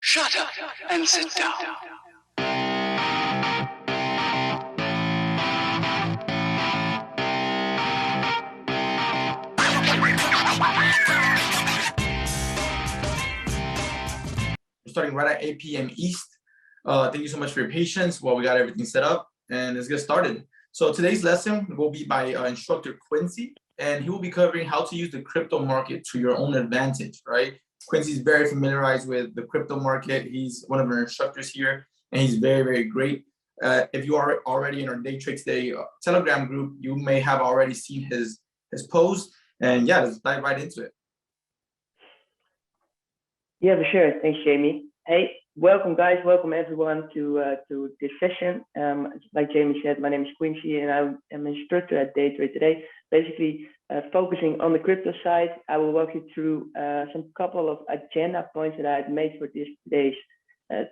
Shut up and sit down. We're starting right at 8 p.m. East. Thank you so much for your patience while we got everything set up, and let's get started. So today's lesson will be by instructor Quincy, and he will be covering how to use the crypto market to your own advantage, right? Quincy is very familiarized with the crypto market. He's one of our instructors here, and he's very, very great. If you are already in our Day Trade Today Telegram group, you may have already seen his post. And yeah, let's dive right into it. Yeah, for sure. Thanks, Jamie. Hey, welcome, guys. Welcome, everyone, to this session. Like Jamie said, my name is Quincy, and I'm an instructor at Day Trade Today. Basically, focusing on the crypto side, I will walk you through some couple of agenda points that I've made for today's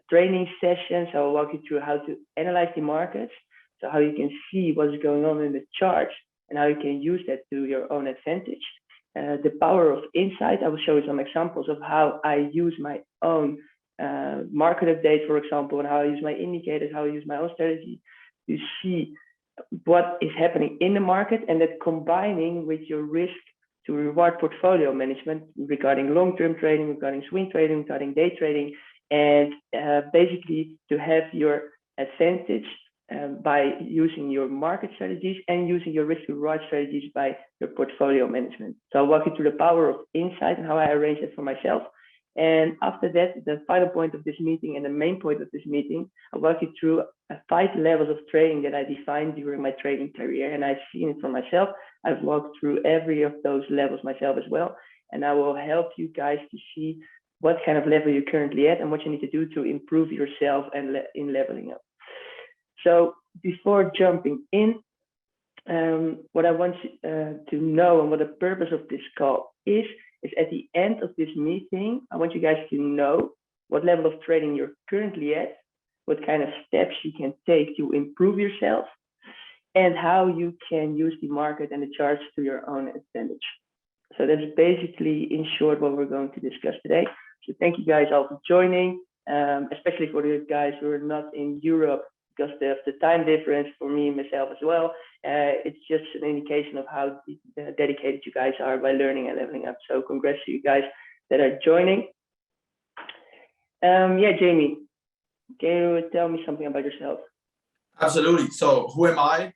training session. So I'll walk you through how to analyze the markets, so how you can see what's going on in the charts, and how you can use that to your own advantage. The power of insight. I will show you some examples of how I use my own market update, for example, and how I use my indicators, how I use my own strategy to see what is happening in the market, and that combining with your risk to reward portfolio management regarding long-term trading, regarding swing trading, regarding day trading, and basically to have your advantage by using your market strategies and using your risk to reward strategies by your portfolio management. So I'll walk you through the power of insight and how I arrange it for myself. And after that, the final point of this meeting and the main point of this meeting, I'll walk you through 5 levels of trading that I defined during my trading career. And I've seen it for myself. I've walked through every of those levels myself as well. And I will help you guys to see what kind of level you're currently at and what you need to do to improve yourself and in leveling up. So before jumping in, what I want to know and what the purpose of this call is at the end of this meeting, I want you guys to know what level of trading you're currently at, what kind of steps you can take to improve yourself, and how you can use the market and the charts to your own advantage. So that's basically, in short, what we're going to discuss today. So thank you guys all for joining, especially for the guys who are not in Europe, because of the time difference for me and myself as well. It's just an indication of how dedicated you guys are by learning and leveling up. So congrats to you guys that are joining. Yeah, Jamie, can you tell me something about yourself? Absolutely. So who am I?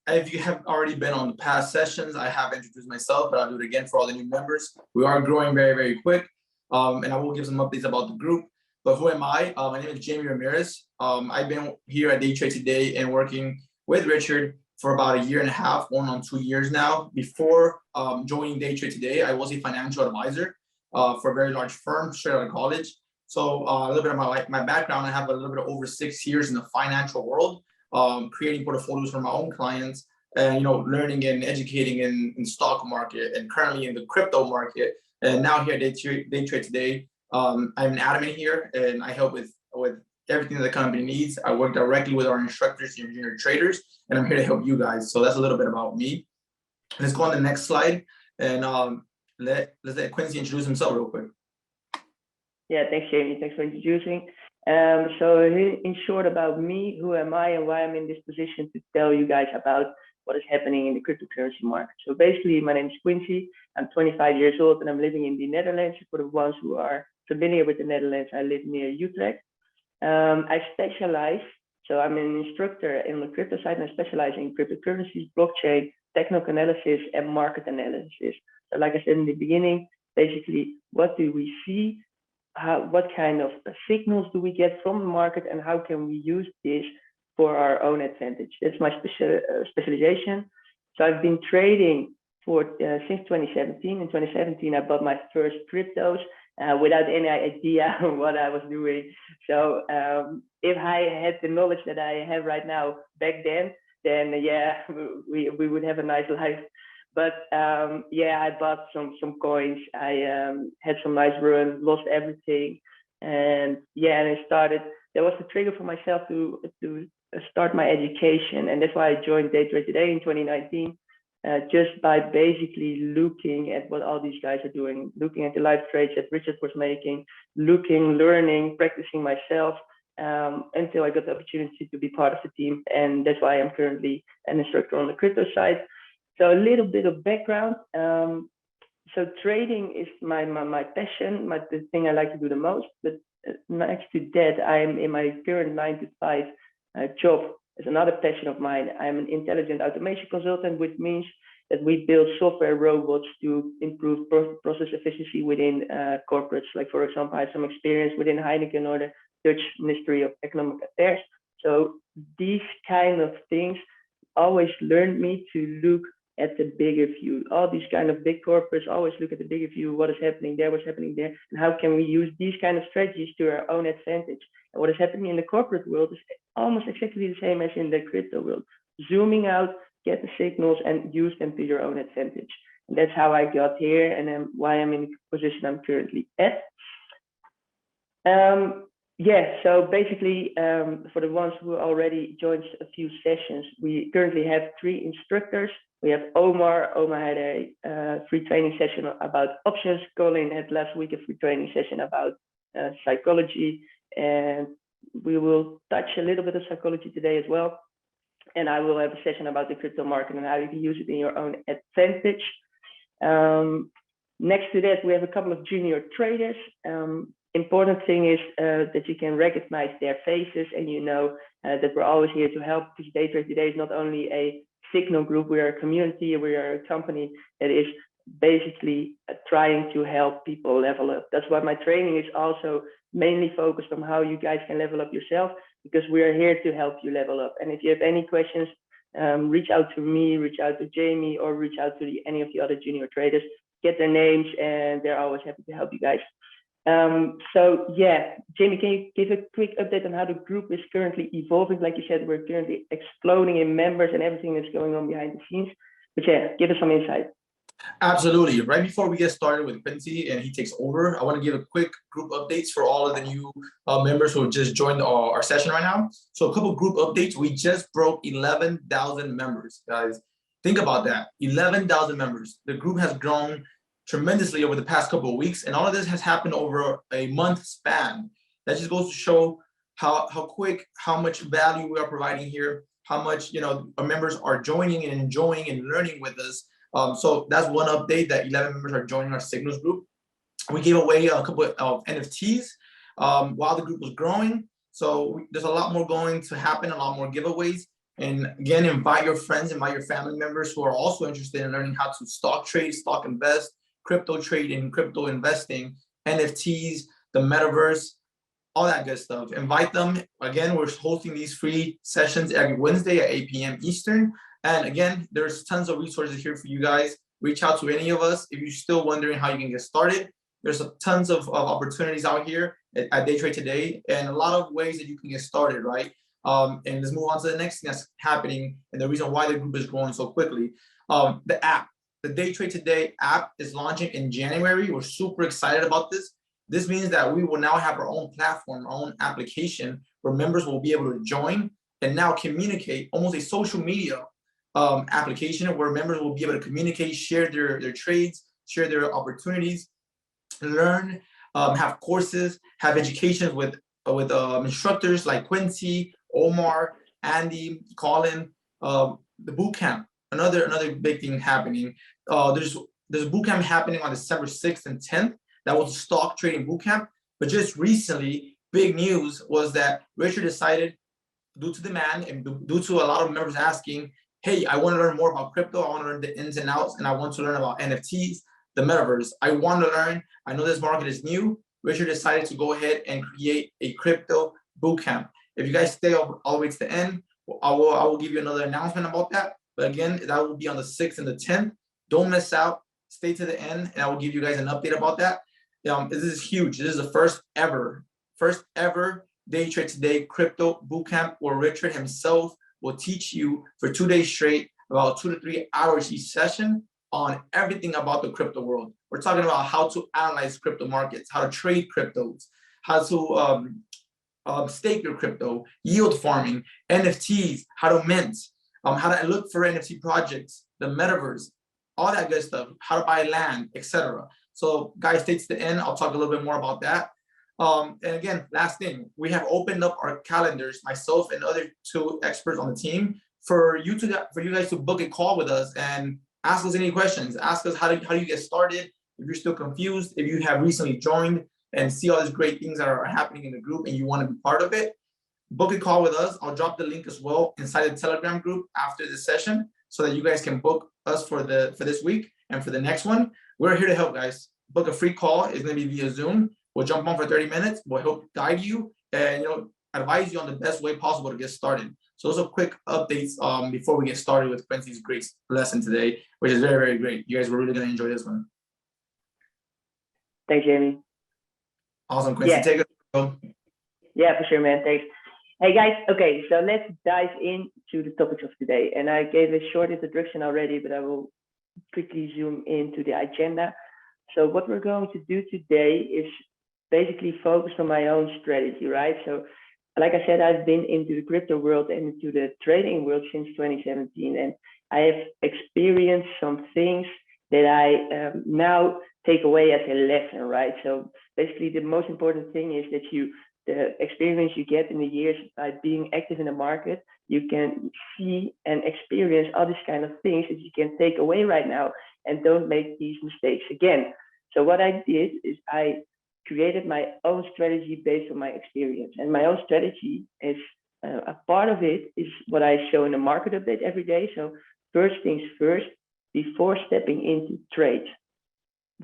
If you have already been on the past sessions, I have introduced myself, but I'll do it again for all the new members. We are growing very, very quick. And I will give some updates about the group. But who am I? My name is Jamie Ramirez. I've been here at Day Trade Today and working with Richard for about 1.5 years, going on 2 years now. Before joining Day Trade Today, I was a financial advisor for a very large firm straight out of college. So a little bit of my background, I have a little bit of over 6 years in the financial world, creating portfolios for my own clients, and learning and educating in stock market, and currently in the crypto market. And now here at Day Trade Today, I'm an admin here, and I help with everything that the company needs. I work directly with our instructors and junior traders, and I'm here to help you guys. So that's a little bit about me. Let's go on the next slide, and let's let Quincy introduce himself real quick. Yeah, thanks, Jamie. Thanks for introducing. So in short about me, who am I and why I'm in this position to tell you guys about what is happening in the cryptocurrency market. So basically, my name is Quincy. I'm 25 years old and I'm living in the Netherlands. For the ones who are familiar with the Netherlands, I live near Utrecht. I specialize, so I'm an instructor in the crypto side, and I specialize in cryptocurrencies, blockchain, technical analysis, and market analysis. So like I said in the beginning, basically, what do we see? What kind of signals do we get from the market, and how can we use this for our own advantage? That's my specialization. So I've been trading since 2017. In 2017, I bought my first cryptos without any idea what I was doing. So if I had the knowledge that I have right now back then yeah, we would have a nice life. But yeah, I bought some coins. I had some nice run, lost everything, and yeah, and I started. That was the trigger for myself to start my education, and that's why I joined Day Trade Today in 2019. just by basically looking at what all these guys are doing, looking at the live trades that Richard was making, learning, practicing myself, until I got the opportunity to be part of the team. And that's why I'm currently an instructor on the crypto side. So a little bit of background. So trading is my passion, the thing I like to do the most. But next to that, I'm in my current 9-to-5 job is another passion of mine. I'm an intelligent automation consultant, which means that we build software robots to improve process efficiency within corporates. Like, for example, I have some experience within Heineken or the Dutch Ministry of Economic Affairs. So these kind of things always learned me to look at the bigger view. All these kind of big corporates always look at the bigger view, what is happening there, what's happening there, and how can we use these kind of strategies to our own advantage. And what is happening in the corporate world is almost exactly the same as in the crypto world. Zooming out, get the signals and use them to your own advantage. And that's how I got here and then why I'm in the position I'm currently at. Yeah, so basically, for the ones who already joined a few sessions, we currently have 3 instructors. We have Omar. Omar had a free training session about options. Colin had last week a free training session about psychology. And we will touch a little bit of psychology today as well. And I will have a session about the crypto market and how you can use it in your own advantage. Next to that, we have a couple of junior traders. Important thing is that you can recognize their faces and you know that we're always here to help, because Day Trade Today is not only a signal group, we are a community, we are a company that is basically trying to help people level up. That's why my training is also mainly focused on how you guys can level up yourself, because we are here to help you level up. And if you have any questions, reach out to me, reach out to Jamie, or reach out to any of the other junior traders, get their names, and they're always happy to help you guys. So yeah, Jamie, can you give a quick update on how the group is currently evolving? Like you said, we're currently exploding in members and everything that's going on behind the scenes. But yeah, give us some insight. Absolutely. Right before we get started with Quincy and he takes over, I want to give a quick group updates for all of the new members who have just joined our session right now. So a couple group updates. We just broke 11,000 members, guys. Think about that, 11,000 members. The group has grown tremendously over the past couple of weeks, and all of this has happened over a month span. That just goes to show how quick, how much value we are providing here, how much our members are joining and enjoying and learning with us. So that's one update, that 11 members are joining our signals group. We gave away a couple of NFTs while the group was growing. So there's a lot more going to happen, a lot more giveaways. And again, invite your friends, invite your family members who are also interested in learning how to stock trade, stock invest, crypto trading, crypto investing, NFTs, the metaverse, all that good stuff. Invite them. Again, we're hosting these free sessions every Wednesday at 8 p.m. Eastern. And again, there's tons of resources here for you guys. Reach out to any of us if you're still wondering how you can get started. There's tons of opportunities out here at Day Trade Today, and a lot of ways that you can get started, right? And let's move on to the next thing that's happening and the reason why the group is growing so quickly. The app. The Day Trade Today app is launching in January. We're super excited about this. This means that we will now have our own platform, our own application where members will be able to join and now communicate, almost a social media application where members will be able to communicate, share their trades, share their opportunities, learn, have courses, have education with instructors like Quincy, Omar, Andy, Colin, the boot camp. Another big thing happening. There's a boot camp happening on December 6th and 10th. That was a stock trading boot camp. But just recently, big news was that Richard decided, due to demand and due to a lot of members asking, hey, I want to learn more about crypto. I want to learn the ins and outs, and I want to learn about NFTs, the metaverse. I want to learn. I know this market is new. Richard decided to go ahead and create a crypto boot camp. If you guys stay all the way to the end, I will give you another announcement about that. But again, that will be on the 6th and the 10th. Don't miss out. Stay to the end, and I will give you guys an update about that. This is huge. This is the first ever Day Trade Today crypto bootcamp where Richard himself will teach you for 2 days straight, about 2 to 3 hours each session, on everything about the crypto world. We're talking about how to analyze crypto markets, how to trade cryptos, how to stake your crypto, yield farming, NFTs, how to mint, how to look for NFT projects, the metaverse, all that good stuff, how to buy land, etc. So guys, stay to the end. I'll talk a little bit more about that. And again, last thing, we have opened up our calendars, myself and other 2 experts on the team, for you guys to book a call with us and ask us any questions. Ask us how do you get started. If you're still confused, if you have recently joined and see all these great things that are happening in the group and you want to be part of it, book a call with us. I'll drop the link as well inside the Telegram group after this session so that you guys can book us for this week and for the next one. We're here to help, guys. Book a free call. It's going to be via Zoom. We'll jump on for 30 minutes. We'll help guide you and advise you on the best way possible to get started. So those are quick updates before we get started with Quincy's great lesson today, which is very, very great. You guys were really going to enjoy this one. Thanks, Jamie. Awesome, Quincy. Yeah. Take it. Bro. Yeah, for sure, man. Thanks. Hey, guys. Okay, so let's dive into the topics of today. And I gave a short introduction already, but I will quickly zoom into the agenda. So what we're going to do today is basically focus on my own strategy, right? So like I said, I've been into the crypto world and into the trading world since 2017, and I have experienced some things that I now take away as a lesson, right? So basically the most important thing is that the experience you get in the years by being active in the market, you can see and experience all these kind of things that you can take away right now and don't make these mistakes again. So what I did is I created my own strategy based on my experience, and my own strategy is a part of it is what I show in the market update every day. So first things first, before stepping into trades,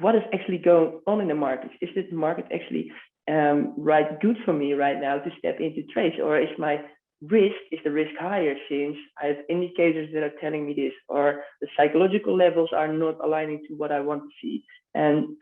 what is actually going on in the market? Is the market actually right good for me right now to step into trades, or is the risk higher since I have indicators that are telling me this, or the psychological levels are not aligning to what I want to see? And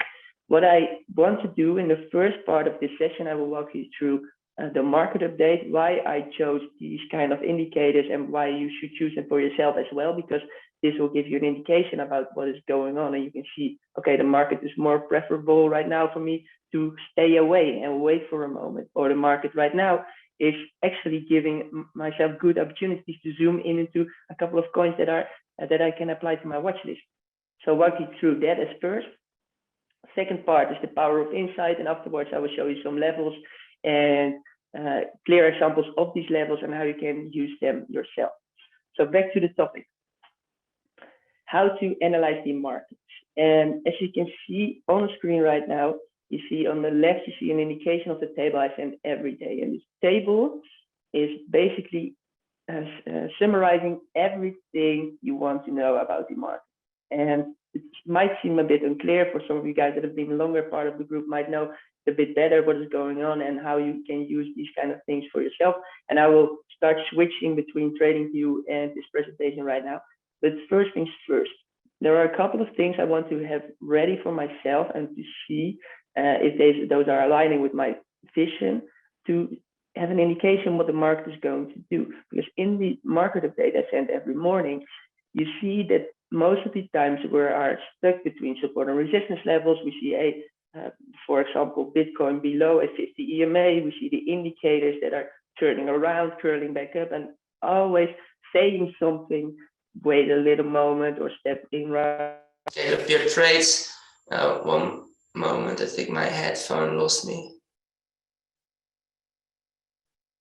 what I want to do in the first part of this session, I will walk you through the market update, why I chose these kind of indicators and why you should choose them for yourself as well, because this will give you an indication about what is going on, and you can see, okay, the market is more preferable right now for me to stay away and wait for a moment, or the market right now is actually giving myself good opportunities to zoom in into a couple of coins that I can apply to my watch list. So walk you through that as first. Second part is the power of insight, and afterwards I will show you some levels and clear examples of these levels and how you can use them yourself. So back to the topic, how to analyze the markets. And as you can see on the screen right now, you see on the left, you see an indication of the table I send every day. And this table is basically summarizing everything you want to know about the market. And it might seem a bit unclear for some of you guys that have been longer part of the group, might know a bit better what is going on and how you can use these kind of things for yourself. And I will start switching between TradingView and this presentation right now. But first things first, there are a couple of things I want to have ready for myself and to see if those are aligning with my vision, to have an indication what the market is going to do. Because in the market update I send every morning, you see that most of the times we are stuck between support and resistance levels. We see for example, Bitcoin below a 50 EMA. We see the indicators that are turning around, curling back up, and always saying something, wait a little moment or step in right. Scale up your trades. One moment, I think my headphone lost me.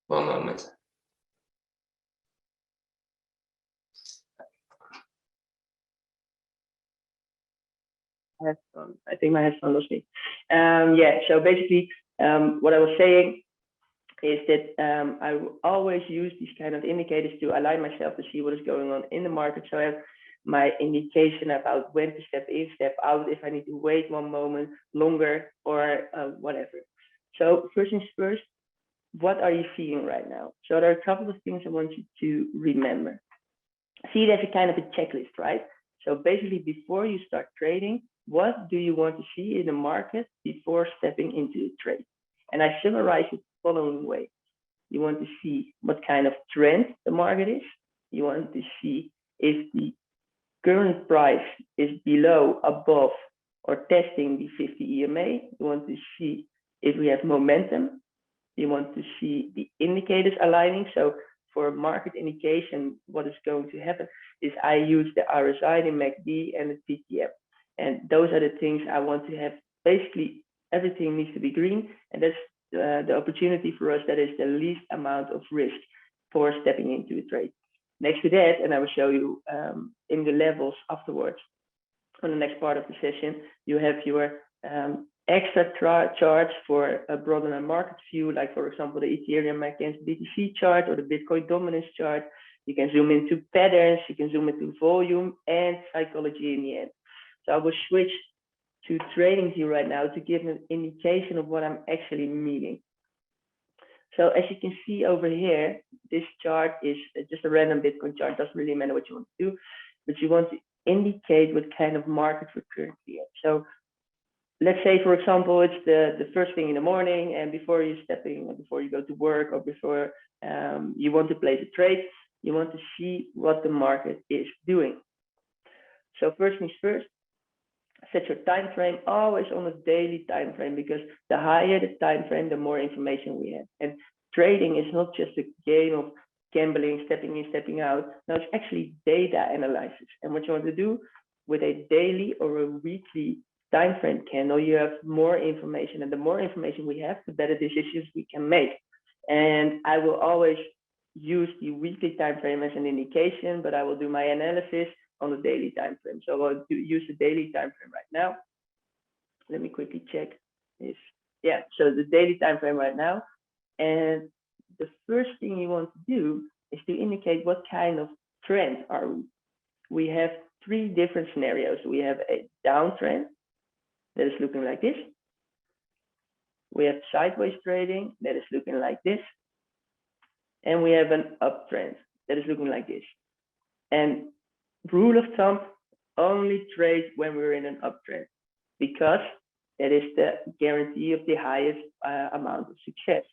One moment. I think my headphone lost me. Yeah, so basically what I was saying is that I will always use these kind of indicators to align myself to see what is going on in the market. So I have my indication about when to step in, step out, if I need to wait one moment longer or whatever. So first things first, what are you seeing right now? So there are a couple of things I want you to remember. See it as a kind of a checklist, right? So basically before you start trading, what do you want to see in the market before stepping into a trade? And I summarize it the following way. You want to see what kind of trend the market is. You want to see if the current price is below, above, or testing the 50 EMA. You want to see if we have momentum. You want to see the indicators aligning. So for market indication, what is going to happen is I use the RSI, the MACD, and the TTM. And those are the things I want to have. Basically, everything needs to be green, and that's the opportunity for us that is the least amount of risk for stepping into a trade. Next to that, and I will show you in the levels afterwards on the next part of the session, you have your extra charts for a broader market view, like for example, the Ethereum against BTC chart or the Bitcoin dominance chart. You can zoom into patterns, you can zoom into volume and psychology in the end. So I will switch to TradingView right now to give an indication of what I'm actually meaning. So as you can see over here, this chart is just a random Bitcoin chart. Doesn't really matter what you want to do, but you want to indicate what kind of market we're currently at. So let's say, for example, it's the first thing in the morning, and before you go to work, or before you want to place a trade, you want to see what the market is doing. So first things first, set your time frame always on a daily time frame, because the higher the time frame, the more information we have. And trading is not just a game of gambling, stepping in, stepping out. No, it's actually data analysis. And what you want to do with a daily or a weekly time frame candle, you have more information, and the more information we have, the better decisions we can make. And I will always use the weekly time frame as an indication, but I will do my analysis on the daily time frame. So I'll use the daily time frame right now. Let me quickly check this. Yeah, so the daily time frame right now. And the first thing you want to do is to indicate what kind of trend are we. We have three different scenarios. We have a downtrend that is looking like this. We have sideways trading that is looking like this. And we have an uptrend that is looking like this. And rule of thumb, only trade when we're in an uptrend, because that is the guarantee of the highest amount of success.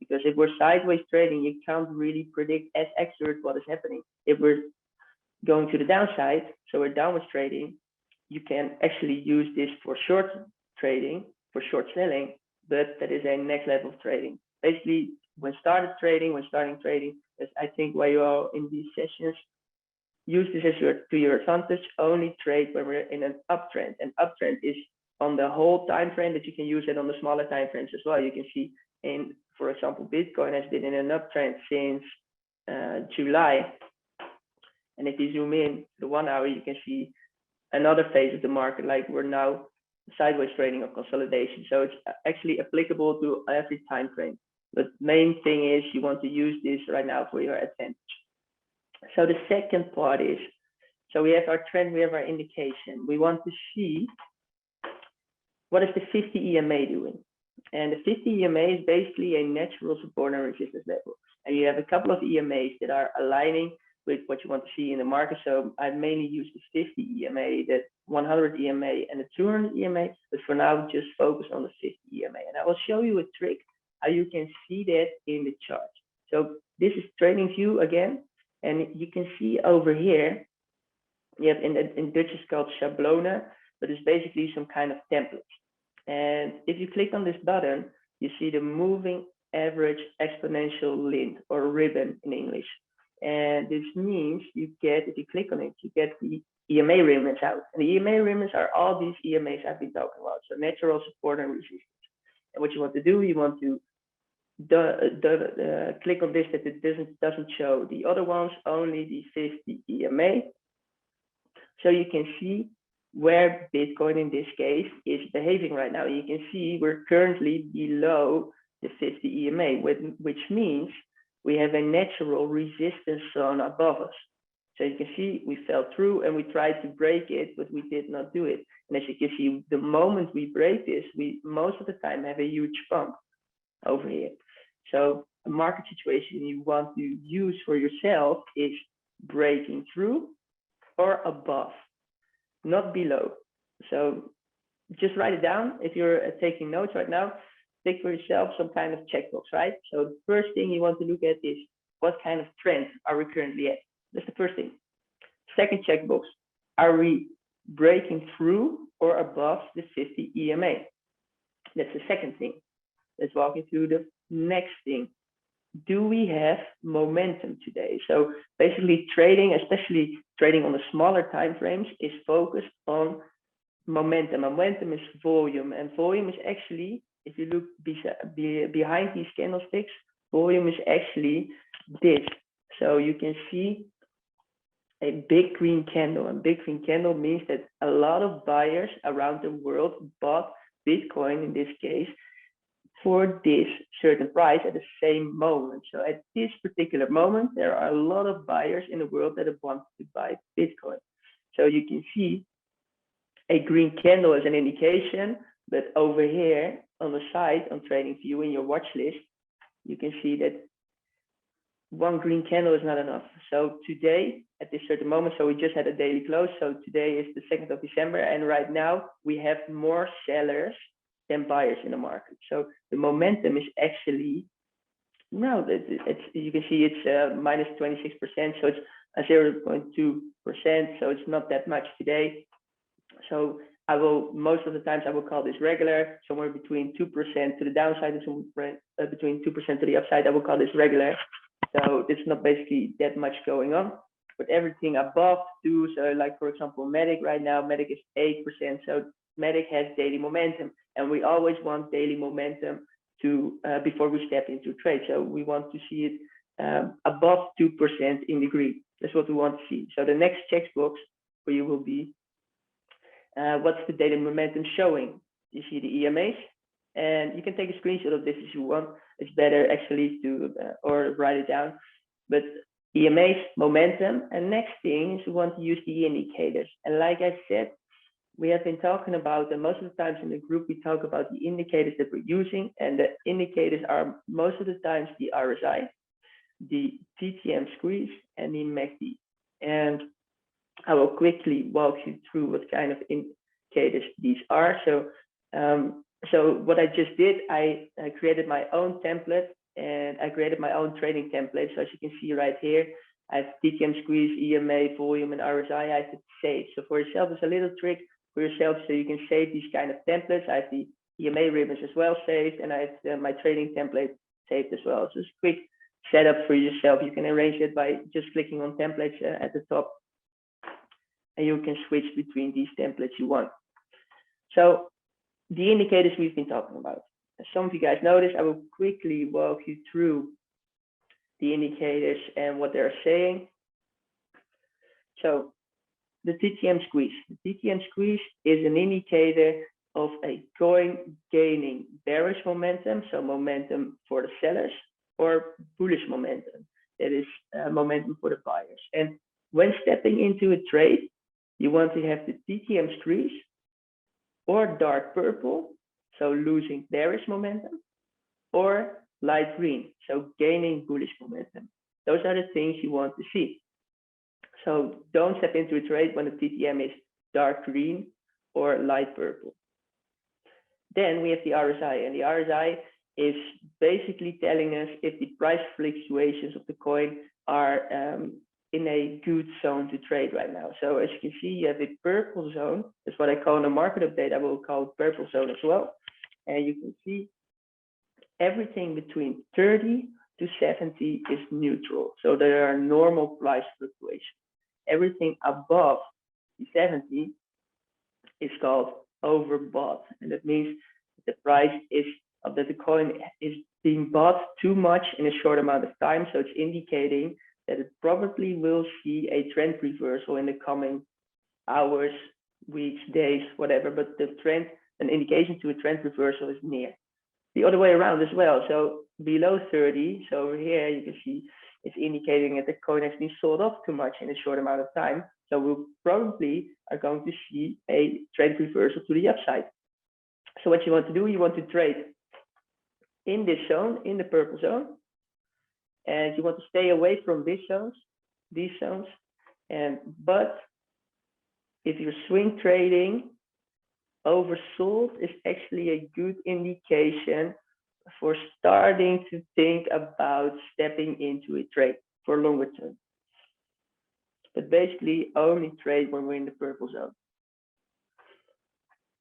Because if we're sideways trading, you can't really predict as accurate what is happening. If we're going to the downside, so we're downwards trading, you can actually use this for short trading, for short selling, but that is a next level of trading. Basically, when starting trading, that's I think why you are in these sessions, use this as to your advantage. Only trade when we're in an uptrend. An uptrend is on the whole time frame, but you can use it on the smaller time frames as well. You can see in, for example, Bitcoin has been in an uptrend since July. And if you zoom in to 1 hour, you can see another phase of the market, like we're now sideways trading or consolidation. So it's actually applicable to every time frame. But main thing is you want to use this right now for your advantage. So the second part is, so we have our trend, we have our indication. We want to see what is the 50 EMA doing. And the 50 EMA is basically a natural support and resistance level. And you have a couple of EMAs that are aligning with what you want to see in the market. So I mainly use the 50 EMA, the 100 EMA, and the 200 EMA. But for now, just focus on the 50 EMA. And I will show you a trick how you can see that in the chart. So this is TradingView again. And you can see over here, you have in Dutch it's called schablonen, but it's basically some kind of template. And if you click on this button, you see the moving average exponential lint, or ribbon in English. And this means you get, if you click on it, you get the EMA ribbons out. And the EMA ribbons are all these EMAs I've been talking about. So natural support and resistance. And what you want to do, you want to click on this that it doesn't show the other ones, only the 50 EMA. So you can see where Bitcoin in this case is behaving right now. You can see we're currently below the 50 EMA, which means we have a natural resistance zone above us. So you can see we fell through and we tried to break it, but we did not do it. And as you can see, the moment we break this, we most of the time have a huge bump over here. So a market situation you want to use for yourself is breaking through or above, not below. So just write it down. If you're taking notes right now, pick for yourself some kind of checkbox, right? So the first thing you want to look at is what kind of trend are we currently at? That's the first thing. Second checkbox, are we breaking through or above the 50 EMA? That's the second thing. Let's walk into the next thing. do we have momentum today? So basically trading, especially trading on the smaller time frames, is focused on momentum. Momentum is volume, and volume is actually, if you look behind these candlesticks, volume is actually this. So you can see a big green candle. A big green candle means that a lot of buyers around the world bought Bitcoin in this case for this certain price at the same moment. So at this particular moment, there are a lot of buyers in the world that want to buy Bitcoin. So you can see a green candle as an indication, but over here on the side on TradingView in your watch list, you can see that one green candle is not enough. So today, at this certain moment, so we just had a daily close. So today is the 2nd of December, and right now we have more sellers than buyers in the market. So the momentum is actually, no, you can see it's minus 26%. So it's a 0.2%. So it's not that much today. So I will, most of the times I will call this regular, somewhere between 2% to the downside and somewhere between 2% to the upside, I will call this regular. So it's not basically that much going on, but everything above 2, so like for example, Medic right now, Medic is 8%. So Medic has daily momentum, and we always want daily momentum to before we step into trade. So we want to see it above 2% in the green. That's what we want to see. So the next checkbox for you will be, what's the daily momentum showing? You see the EMAs, and you can take a screenshot of this if you want. It's better actually to, or write it down, but EMAs, momentum, and next thing is we want to use the indicators. And like I said, we have been talking about, and most of the times in the group, we talk about the indicators that we're using, and the indicators are most of the times the RSI, the TTM squeeze, and the MACD. And I will quickly walk you through what kind of indicators these are. So what I just did, I created my own template, and I created my own trading template. So as you can see right here, I have TTM squeeze, EMA, volume, and RSI. I have to save. So for yourself, it's a little trick for yourself, so you can save these kind of templates. I have the EMA ribbons as well saved, and I have my trading template saved as well. So it's a quick setup for yourself. You can arrange it by just clicking on templates at the top, and you can switch between these templates you want. So the indicators we've been talking about. As some of you guys noticed, I will quickly walk you through the indicators and what they're saying. So the TTM squeeze. The TTM squeeze is an indicator of a coin gaining bearish momentum, so momentum for the sellers, or bullish momentum, that is momentum for the buyers. And when stepping into a trade, you want to have the TTM squeeze or dark purple, so losing bearish momentum, or light green, so gaining bullish momentum. Those are the things you want to see. So don't step into a trade when the TTM is dark green or light purple. Then we have the RSI, and the RSI is basically telling us if the price fluctuations of the coin are in a good zone to trade right now. So as you can see, you have a purple zone. That's what I call in a market update. I will call it purple zone as well. And you can see everything between 30 to 70 is neutral. So there are normal price fluctuations. Everything above the 70 is called overbought. And that means the price is, that the coin is being bought too much in a short amount of time. So it's indicating that it probably will see a trend reversal in the coming hours, weeks, days, whatever, but the trend, an indication to a trend reversal is near. The other way around as well. So below 30, so over here you can see it's indicating that the coin has been sold off too much in a short amount of time. So we probably are going to see a trend reversal to the upside. So what you want to do, you want to trade in this zone, in the purple zone, and you want to stay away from these zones, but if you're swing trading, oversold is actually a good indication for starting to think about stepping into a trade for longer term. But basically only trade when we're in the purple zone.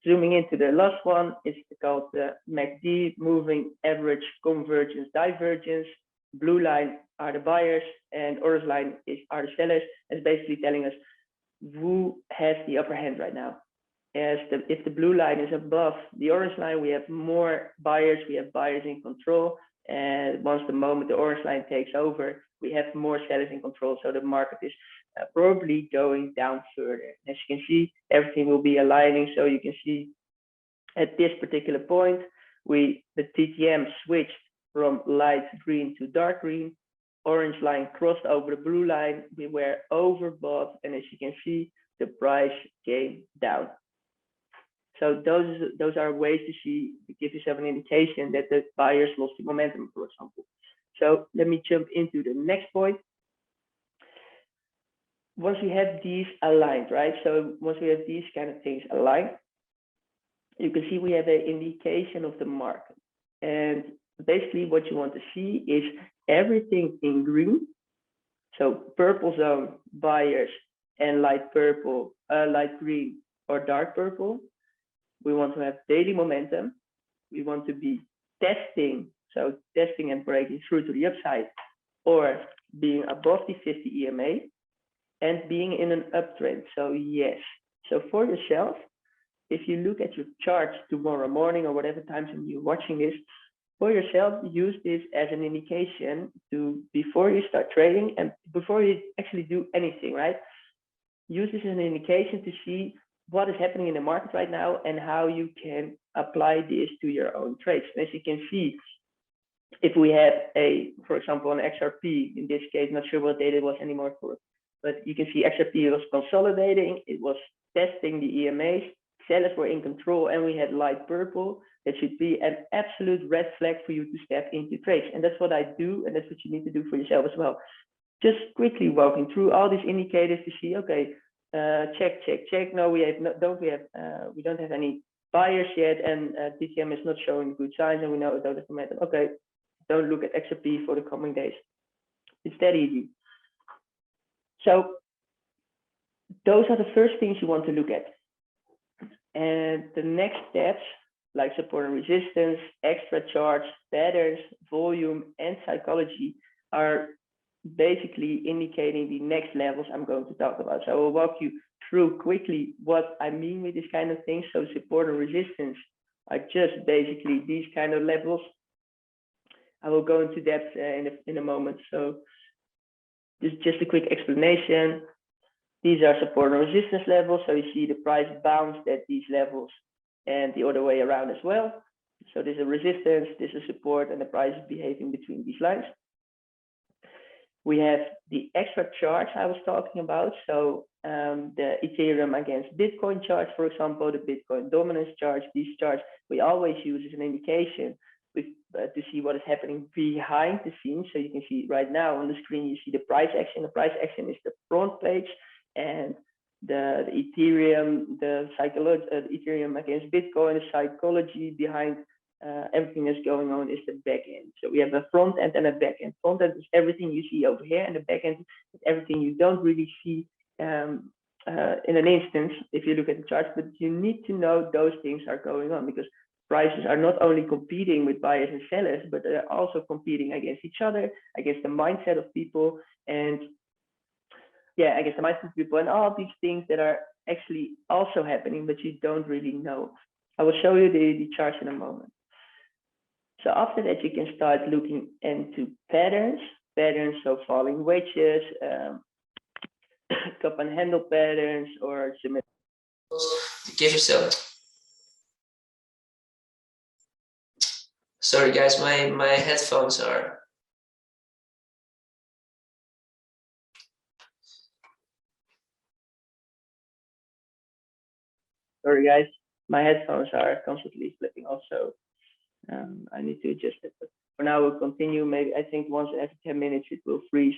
Zooming into the last one is called the MACD, moving average convergence divergence. blue line are the buyers and orange line are the sellers. It's basically telling us who has the upper hand right now. If the blue line is above the orange line, we have more buyers, we have buyers in control. And once the moment the orange line takes over, we have more sellers in control. So the market is probably going down further. As you can see, everything will be aligning. So you can see at this particular point, the TTM switched from light green to dark green. Orange line crossed over the blue line. We were overbought, and as you can see, the price came down. So those are ways to see, to give yourself an indication that the buyers lost the momentum, for example. So let me jump into the next point. Once we have these aligned, right? So once we have these kind of things aligned, you can see we have an indication of the market. And basically what you want to see is everything in green. So purple zone, buyers, and light purple, light green or dark purple. We want to have daily momentum. We want to be testing, so testing and breaking through to the upside, or being above the 50 EMA and being in an uptrend. So yes, so for yourself, if you look at your charts tomorrow morning or whatever time you're watching this, for yourself, use this as an indication to, before you start trading and before you actually do anything, right? Use this as an indication to see what is happening in the market right now and how you can apply this to your own trades. And as you can see, if we have for example, an XRP, in this case, not sure what date it was anymore for, but you can see XRP was consolidating, it was testing the EMAs, sellers were in control, and we had light purple. That should be an absolute red flag for you to step into trades. And that's what I do, and that's what you need to do for yourself as well. Just quickly walking through all these indicators to see, okay, check. No, we don't have any buyers yet, and DTM is not showing good signs, and we know it don't have momentum. Okay, don't look at XRP for the coming days. It's that easy. So those are the first things you want to look at. And the next steps, like support and resistance, extra charts, patterns, volume, and psychology, are basically indicating the next levels I'm going to talk about. So I will walk you through quickly what I mean with this kind of thing. So support and resistance are just basically these kind of levels. I will go into depth in a moment. So this is just a quick explanation. These are support and resistance levels. So you see the price bounced at these levels and the other way around as well. So there's a resistance, there's a support, and the price is behaving between these lines. We have the extra charts I was talking about. So the Ethereum against Bitcoin charts, for example, the Bitcoin dominance charts, these charts we always use as an indication to see what is happening behind the scenes. So you can see right now on the screen, you see the price action. The price action is the front page, and the Ethereum, the Ethereum against Bitcoin, the psychology behind everything that's going on is the back end. So we have a front end and a back end. Front end is everything you see over here, and the back end is everything you don't really see in an instance if you look at the charts. But you need to know those things are going on, because prices are not only competing with buyers and sellers, but they're also competing against each other, against the mindset of people, and against the mindset of people, and all these things that are actually also happening, but you don't really know. I will show you the charts in a moment. So after that, you can start looking into patterns, so falling wedges, cup and handle patterns, or symmetric. Give yourself. Sorry guys, my headphones are. Sorry guys, my headphones are constantly flipping also. I need to adjust it, but for now we'll continue. Maybe I think once every 10 minutes it will freeze,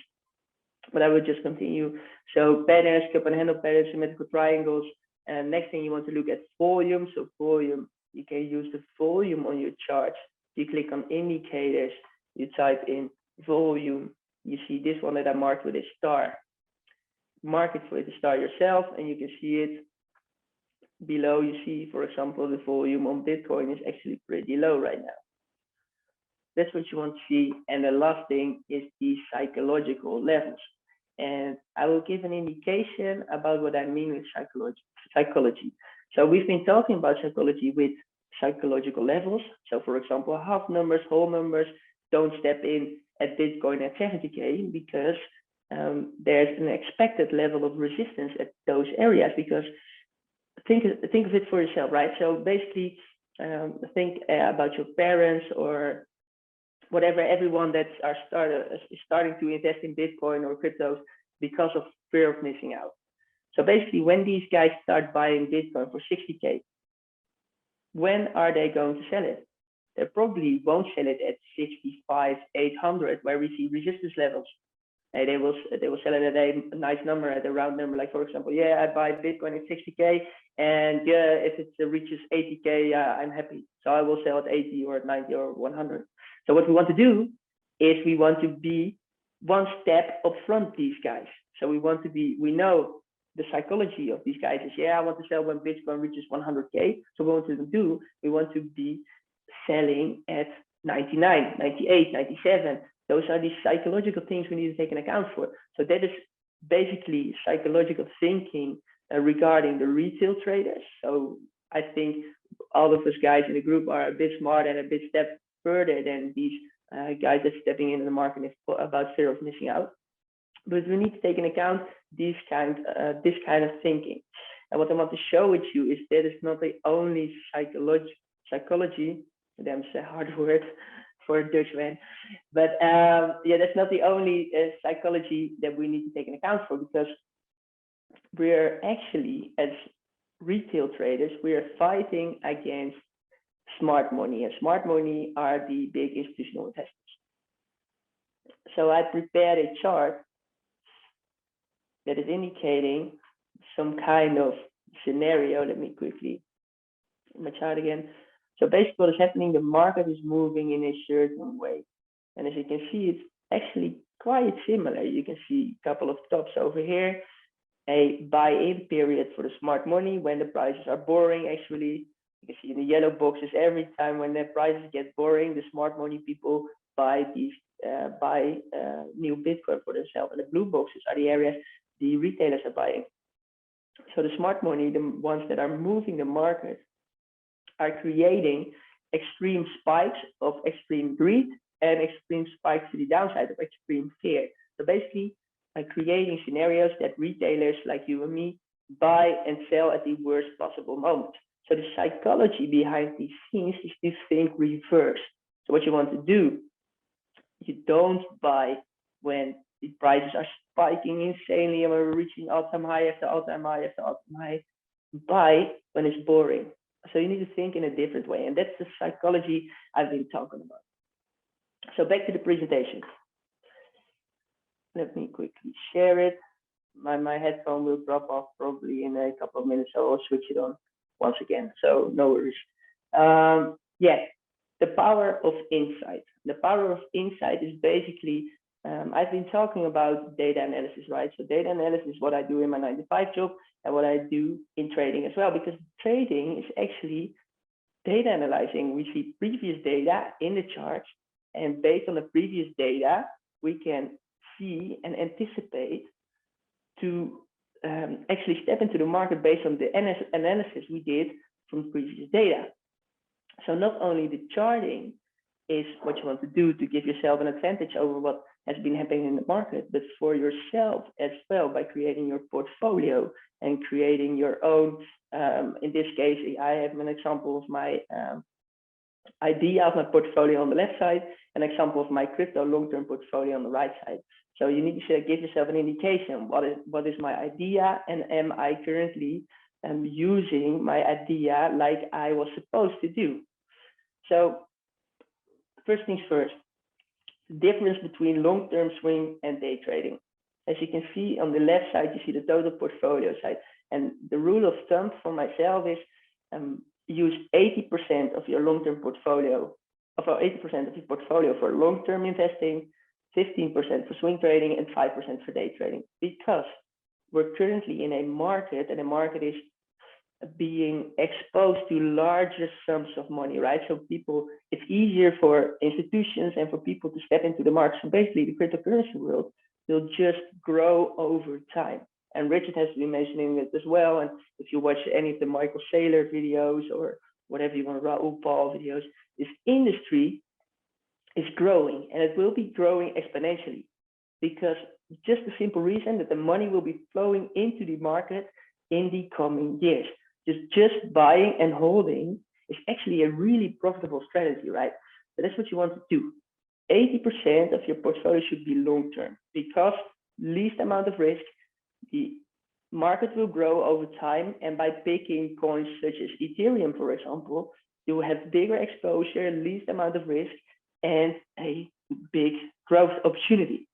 but I will just continue. So patterns, cup and handle patterns, symmetrical triangles. And next thing you want to look at volume. So volume, you can use the volume on your chart. You click on indicators, you type in volume. You see this one that I marked with a star. Mark it with a star yourself, and you can see it. Below you see, for example, the volume on Bitcoin is actually pretty low right now. That's what you want to see. And the last thing is the psychological levels. And I will give an indication about what I mean with psychology. So we've been talking about psychology with psychological levels. So for example, half numbers, whole numbers, don't step in at Bitcoin at 70K because there's an expected level of resistance at those areas. Because think of it for yourself, right? So basically, think about your parents or whatever, everyone that is starting to invest in Bitcoin or cryptos because of fear of missing out. So basically, when these guys start buying Bitcoin for 60K, when are they going to sell it? They probably won't sell it at 65, 800, where we see resistance levels. And they will sell it at a nice number, at a round number. Like for example, yeah, I buy Bitcoin at 60K, and yeah, if it reaches 80K, I'm happy. So I will sell at 80 or at 90 or 100. So what we want to do is we want to be one step up front these guys. So we know the psychology of these guys is, yeah, I want to sell when Bitcoin reaches 100K. So what we want to do, we want to be selling at 99, 98, 97. Those are the psychological things we need to take into account for. So that is basically psychological thinking regarding the retail traders. So I think all of us guys in the group are a bit smart and a bit step further than these guys that's stepping into the market about fear of missing out. But we need to take into account this kind of thinking. And what I want to show with you is that it's not the only psychology. That's a hard word for a Dutch man, but yeah, that's not the only psychology that we need to take into account for, because we're actually, as retail traders, we are fighting against smart money, and smart money are the big institutional investors. So I prepared a chart that is indicating some kind of scenario. Let me quickly my chart again. So basically what is happening, the market is moving in a certain way. And as you can see, it's actually quite similar. You can see a couple of tops over here, a buy-in period for the smart money when the prices are boring. Actually, you can see in the yellow boxes, every time when the prices get boring, the smart money people buy new Bitcoin for themselves. And the blue boxes are the areas the retailers are buying. So the smart money, the ones that are moving the market, are creating extreme spikes of extreme greed and extreme spikes to the downside of extreme fear. So basically, by creating scenarios that retailers like you and me buy and sell at the worst possible moment. So the psychology behind these scenes is to think reverse. So what you want to do, you don't buy when the prices are spiking insanely and we're reaching all-time high after all-time high after all-time high. Buy when it's boring. So you need to think in a different way. And that's the psychology I've been talking about. So back to the presentation. Let me quickly share it. My headphone will drop off probably in a couple of minutes, so I'll switch it on once again. So no worries. Yeah, the power of insight. The power of insight is basically, I've been talking about data analysis, right? So data analysis is what I do in my 9-to-5 job and what I do in trading as well, because trading is actually data analyzing. We see previous data in the charts, and based on the previous data, we can see and anticipate to actually step into the market based on the analysis we did from previous data. So not only the charting is what you want to do to give yourself an advantage over what has been happening in the market, but for yourself as well, by creating your portfolio and creating your own, in this case, I have an example of my idea of my portfolio on the left side, an example of my crypto long-term portfolio on the right side. So you need to give yourself an indication, what is my idea, and am I currently using my idea like I was supposed to do? So first things first, the difference between long-term swing and day trading. As you can see on the left side, you see the total portfolio side. And the rule of thumb for myself is use 80% of your long-term portfolio, or 80% of your portfolio for long-term investing, 15% for swing trading, and 5% for day trading. Because we're currently in a market, and the market is being exposed to larger sums of money, right? So people, it's easier for institutions and for people to step into the market. So basically the cryptocurrency world will just grow over time. And Richard has been mentioning it as well. And if you watch any of the Michael Saylor videos or whatever you want, Raoul Pal videos, this industry is growing, and it will be growing exponentially, because just the simple reason that the money will be flowing into the market in the coming years. Just buying and holding is actually a really profitable strategy, right? So that's what you want to do. 80% of your portfolio should be long-term, because least amount of risk, the market will grow over time, and by picking coins such as Ethereum, for example, you will have bigger exposure, least amount of risk, and a big growth opportunity.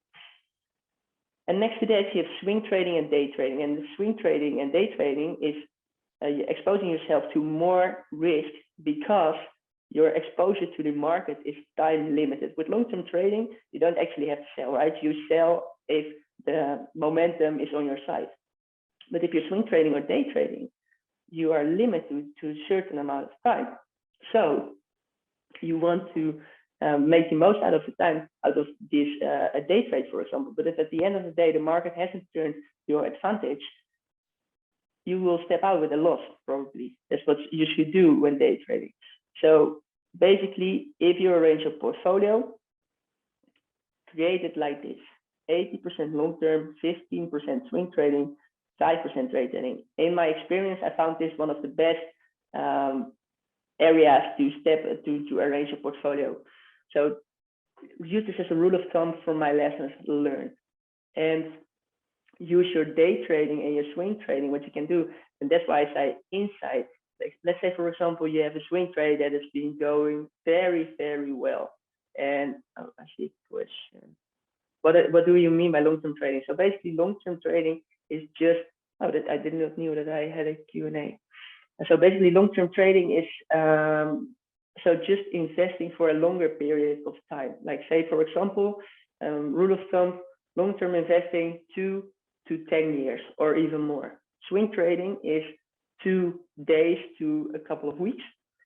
And next to that, you have swing trading and day trading. And the swing trading and day trading is exposing yourself to more risk, because your exposure to the market is time limited. With long-term trading, you don't actually have to sell, right? You sell if the momentum is on your side. But if you're swing trading or day trading, you are limited to a certain amount of time. So you want to make the most out of the time, out of this a day trade, for example. But if at the end of the day, the market hasn't turned your advantage, you will step out with a loss, probably. That's what you should do when day trading. So basically, if you arrange your portfolio, create it like this: 80% long-term, 15% swing trading, 5% trade trading. In my experience, I found this one of the best areas to arrange a portfolio. So use this as a rule of thumb from my lessons learned, and use your day trading and your swing trading, what you can do. And that's why I say inside. Let's say, for example, you have a swing trade that has been going very, very well. And oh, I see a question. What do you mean by long-term trading? So basically, long-term trading is just, oh, that I did not know that I had a Q&A. So basically, long-term trading is so just investing for a longer period of time. Like say, for example, rule of thumb, long-term investing 2 to 10 years or even more. Swing trading is 2 days to a couple of weeks.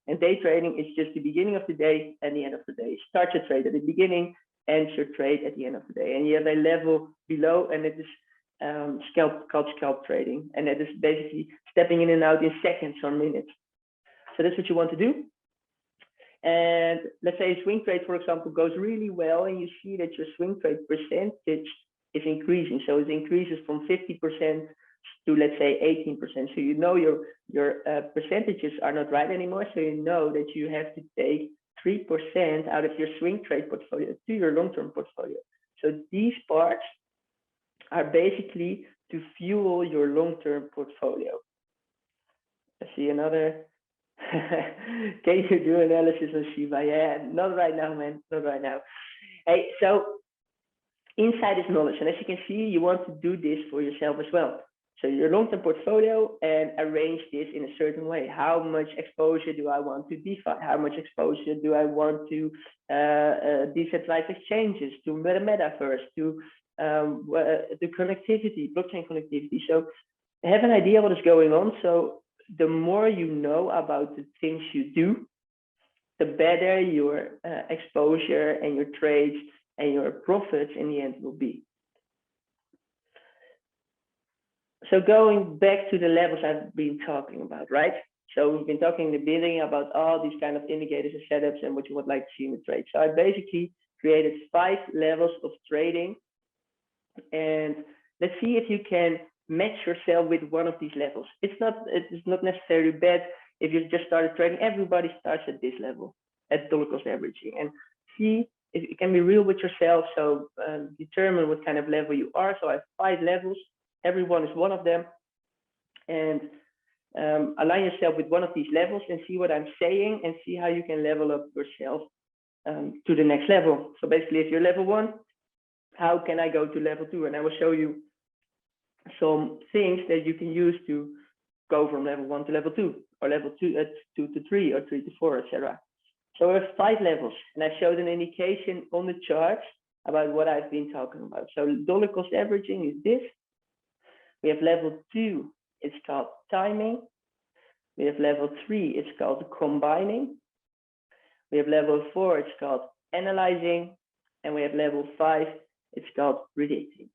And day trading is just the beginning of the day and the end of the day. Start your trade at the beginning, end your trade at the end of the day. And you have a level below, and it is called scalp trading. And that is basically stepping in and out in seconds or minutes. So that's what you want to do. And let's say a swing trade, for example, goes really well, and you see that your swing trade percentage is increasing. So it increases from 50% to, let's say, 18%. So you know your percentages are not right anymore. So you know that you have to take 3% out of your swing trade portfolio to your long-term portfolio. So these parts are basically to fuel your long-term portfolio. I see another. Can you do analysis on Shiba? Yeah, not right now, man. Not right now. Hey, so inside is knowledge. And as you can see, you want to do this for yourself as well. So your long-term portfolio, and arrange this in a certain way. How much exposure do I want to DeFi? How much exposure do I want to decentralized exchanges, to the metaverse, to the connectivity, blockchain connectivity? So have an idea what is going on. So the more you know about the things you do, the better your exposure and your trades and your profits in the end will be. So going back to the levels I've been talking about, right? So we've been talking in the beginning about all these kind of indicators and setups and what you would like to see in the trade. So I basically created 5 levels of trading, and let's see if you can match yourself with one of these levels. It's not necessarily bad if you just started trading. Everybody starts at this level, at dollar cost averaging, and see if you can be real with yourself. So determine what kind of level you are. So I have 5 levels. Everyone is one of them, and align yourself with one of these levels and see what I'm saying, and see how you can level up yourself to the next level. So basically, if you're level 1, how can I go to level 2? And I will show you some things that you can use to go from level 1 to level 2, or level 2 to 3, or 3 to 4, etc. So we have 5 levels, and I showed an indication on the charts about what I've been talking about. So dollar cost averaging is this. We have level 2, it's called timing. We have level 3, it's called combining. We have level 4, it's called analyzing. And we have level 5, it's called predicting.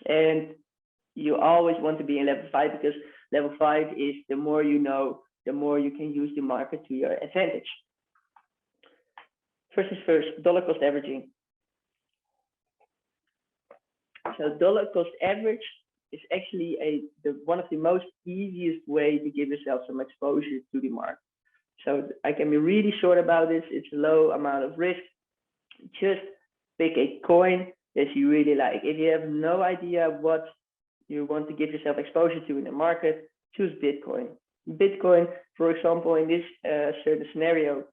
And you always want to be in level 5 because level 5 is the more you know, the more you can use the market to your advantage. First is first, dollar cost averaging. So dollar cost average is actually one of the most easiest way to give yourself some exposure to the market. So I can be really short about this. It's a low amount of risk. Just pick a coin that you really like. If you have no idea what you want to give yourself exposure to in the market, choose Bitcoin. Bitcoin, for example, in this certain scenario,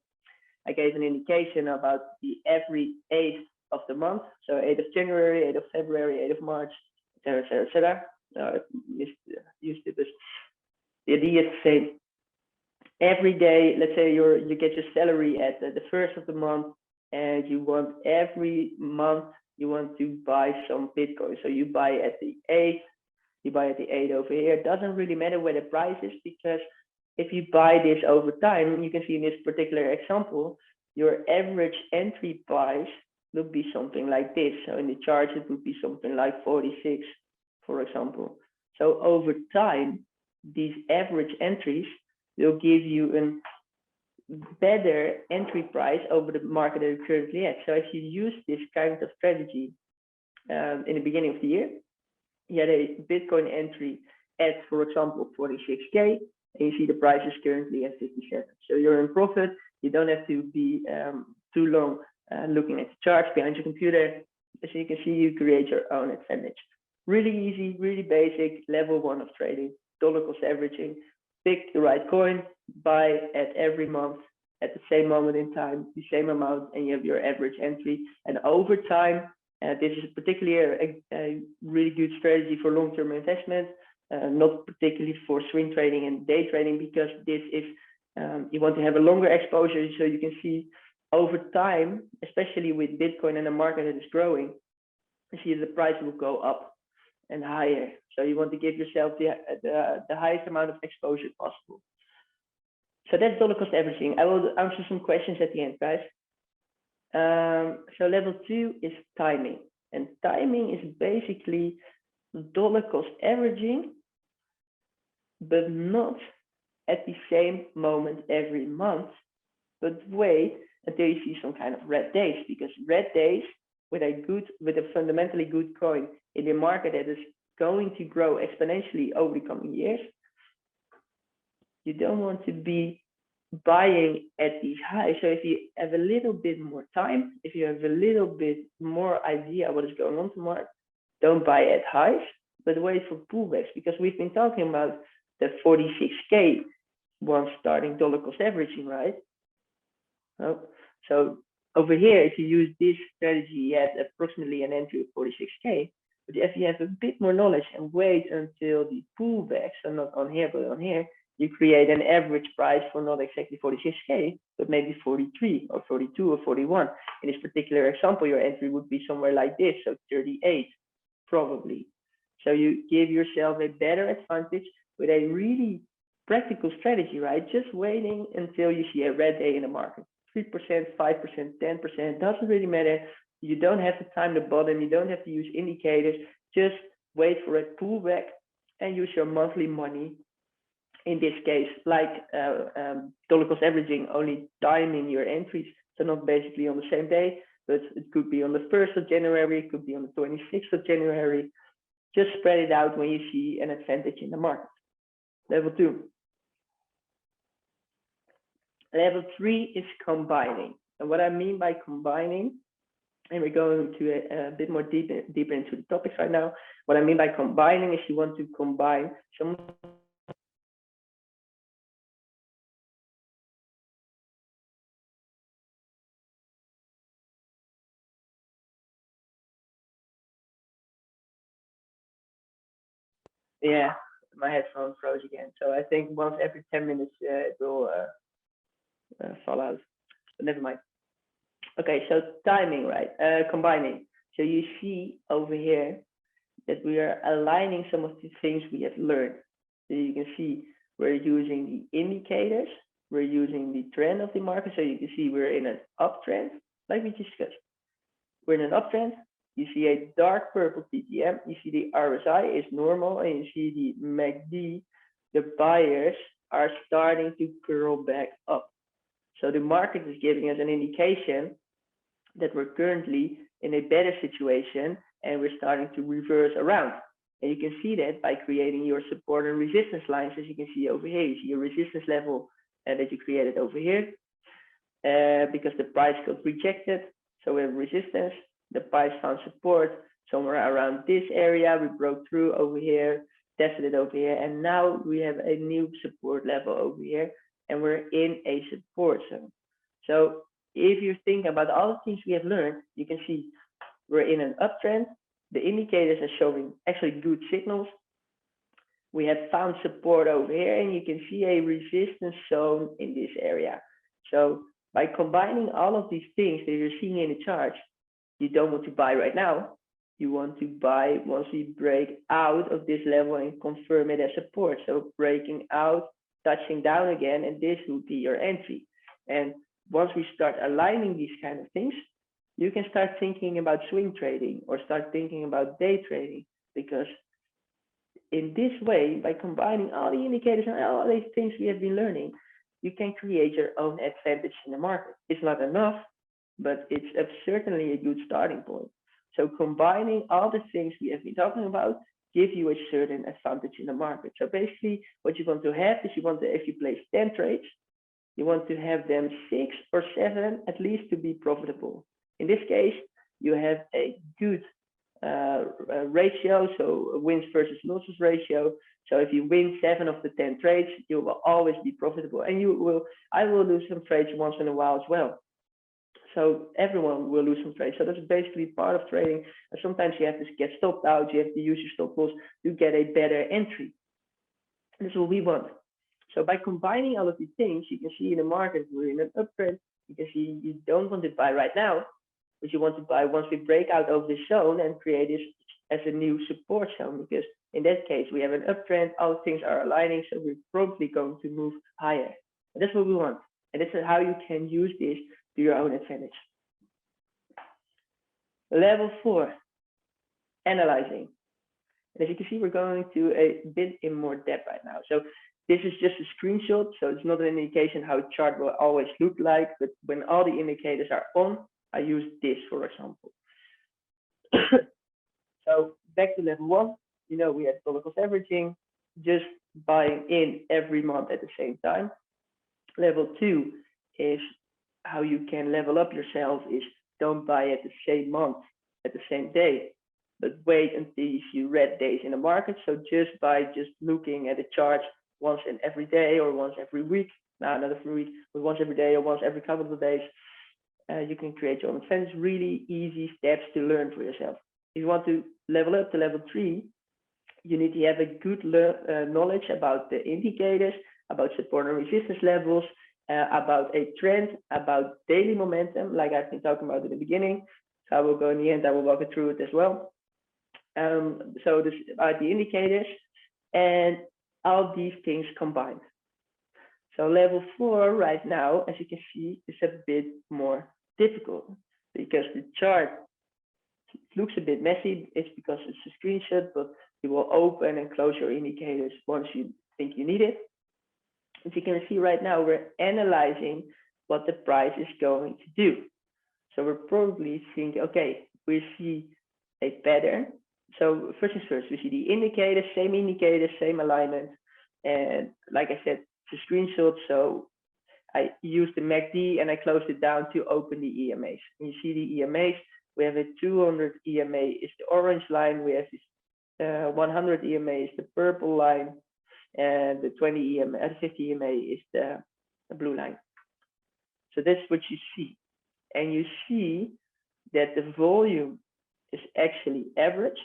I gave an indication about the every 8th of the month. So 8th of January, 8th of February, 8th of March, etc., etc. Used it, but the idea is the same. Every day, let's say you get your salary at the 1st of the month, and you want every month you want to buy some Bitcoin. So you buy at the 8th, you buy at the 8th over here. It doesn't really matter where the price is, because if you buy this over time, you can see in this particular example, your average entry price would be something like this. So in the chart, it would be something like 46, for example. So over time, these average entries will give you a better entry price over the market that you're currently at. So if you use this kind of strategy in the beginning of the year, you had a Bitcoin entry at, for example, 46K, and you see the price is currently at 57. So you're in profit. You don't have to be too long looking at the charts behind your computer. As you can see, you create your own advantage. Really easy, really basic, level 1 of trading, dollar cost averaging. Pick the right coin, buy at every month at the same moment in time, the same amount, and you have your average entry. And over time, this is particularly a really good strategy for long-term investment, not particularly for swing trading and day trading, because this is, you want to have a longer exposure so you can see over time, especially with Bitcoin and a market that is growing, you see the price will go up and higher. So you want to give yourself the highest amount of exposure possible. So that's dollar cost averaging. I will answer some questions at the end, guys. So level 2 is timing. And timing is basically dollar cost averaging, but not at the same moment every month, but wait until you see some kind of red days, because red days with a fundamentally good coin in the market that is going to grow exponentially over the coming years, you don't want to be buying at these highs. So if you have a little bit more time, if you have a little bit more idea what is going on to market, don't buy at highs, but wait for pullbacks, because we've been talking about the 46K one starting dollar cost averaging, right? So over here, if you use this strategy, you have approximately an entry of 46K. But if you have a bit more knowledge and wait until the pullbacks, so not on here, but on here, you create an average price for not exactly 46K, but maybe 43 or 42 or 41. In this particular example, your entry would be somewhere like this, so 38 probably. So you give yourself a better advantage with a really practical strategy, right? Just waiting until you see a red day in the market. 3%, 5%, 10%, doesn't really matter. You don't have to time the bottom. You don't have to use indicators. Just wait for a pullback and use your monthly money. In this case, like dollar cost averaging, only timing your entries. So not basically on the same day, but it could be on the 1st of January, it could be on the 26th of January. Just spread it out when you see an advantage in the market. Level 2. Level 3 is combining. And what I mean by combining, and we're going to a bit more deeper into the topics right now. What I mean by combining is you want to combine some yeah, my headphone froze again. So I think once every 10 minutes it will fall out. But never mind. Okay, so timing, right? Combining. So you see over here that we are aligning some of the things we have learned. So you can see we're using the indicators, we're using the trend of the market. So you can see we're in an uptrend, like we discussed. We're in an uptrend. You see a dark purple TTM. You see the RSI is normal, and you see the MACD. The buyers are starting to curl back up. So the market is giving us an indication that we're currently in a better situation, and we're starting to reverse around. And you can see that by creating your support and resistance lines, as you can see over here. You see your resistance level that you created over here because the price got rejected. So we have resistance, the price found support somewhere around this area. We broke through over here, tested it over here, and now we have a new support level over here, and we're in a support zone. So if you think about all the things we have learned, you can see we're in an uptrend. The indicators are showing actually good signals. We have found support over here, and you can see a resistance zone in this area. So by combining all of these things that you're seeing in the charts, you don't want to buy right now. You want to buy once we break out of this level and confirm it as support. So breaking out, touching down again, and this will be your entry. And once we start aligning these kind of things, you can start thinking about swing trading or start thinking about day trading, because in this way, by combining all the indicators and all these things we have been learning, you can create your own advantage in the market. It's not enough, but it's certainly a good starting point. So combining all the things we have been talking about give you a certain advantage in the market. So basically what you want to have is, you want to, if you place 10 trades, you want to have them 6 or 7 at least to be profitable. In this case, you have a good ratio, so wins versus losses ratio. So if you win 7 of the 10 trades, you will always be profitable. And I will lose some trades once in a while as well. So everyone will lose some trades. So that's basically part of trading. And sometimes you have to get stopped out. You have to use your stop loss to get a better entry. This is what we want. So by combining all of these things, you can see in the market, we're in an uptrend. You can see you don't want to buy right now, but you want to buy once we break out of this zone and create this as a new support zone, because in that case, we have an uptrend, all things are aligning, so we're probably going to move higher. And that's what we want. And this is how you can use this to your own advantage. Level 4, analyzing. And as you can see, we're going to a bit in more depth right now. So this is just a screenshot, so it's not an indication how a chart will always look like, but when all the indicators are on, I use this, for example. So back to level 1, you know, we had dollar cost averaging, just buying in every month at the same time. Level 2 is how you can level up yourself, is don't buy at the same month, at the same day, but wait until you see red days in the market. So just by just looking at the charts once in every day or once every week, no, not every week, but once every day or once every couple of days, you can create your own advantage. Really easy steps to learn for yourself. If you want to level up to level 3, you need to have a good knowledge about the indicators, about support and resistance levels, about a trend, about daily momentum, like I've been talking about in the beginning. So I will go in the end, I will walk you through it as well. So this about the indicators and all these things combined. So level 4 right now, as you can see, is a bit more difficult because the chart looks a bit messy. It's because it's a screenshot, but you will open and close your indicators once you think you need it. As you can see right now, we're analyzing what the price is going to do. So we're probably thinking, okay, we see a pattern. So first things first, we see the indicators, same alignment. And like I said, it's a screenshot. So I used the MACD and I closed it down to open the EMAs. And you see the EMAs, we have a 200 EMA is the orange line. We have this 100 EMA is the purple line. And the 20 EMA, 50 EMA is the blue line. So that's what you see. And you see that the volume is actually average.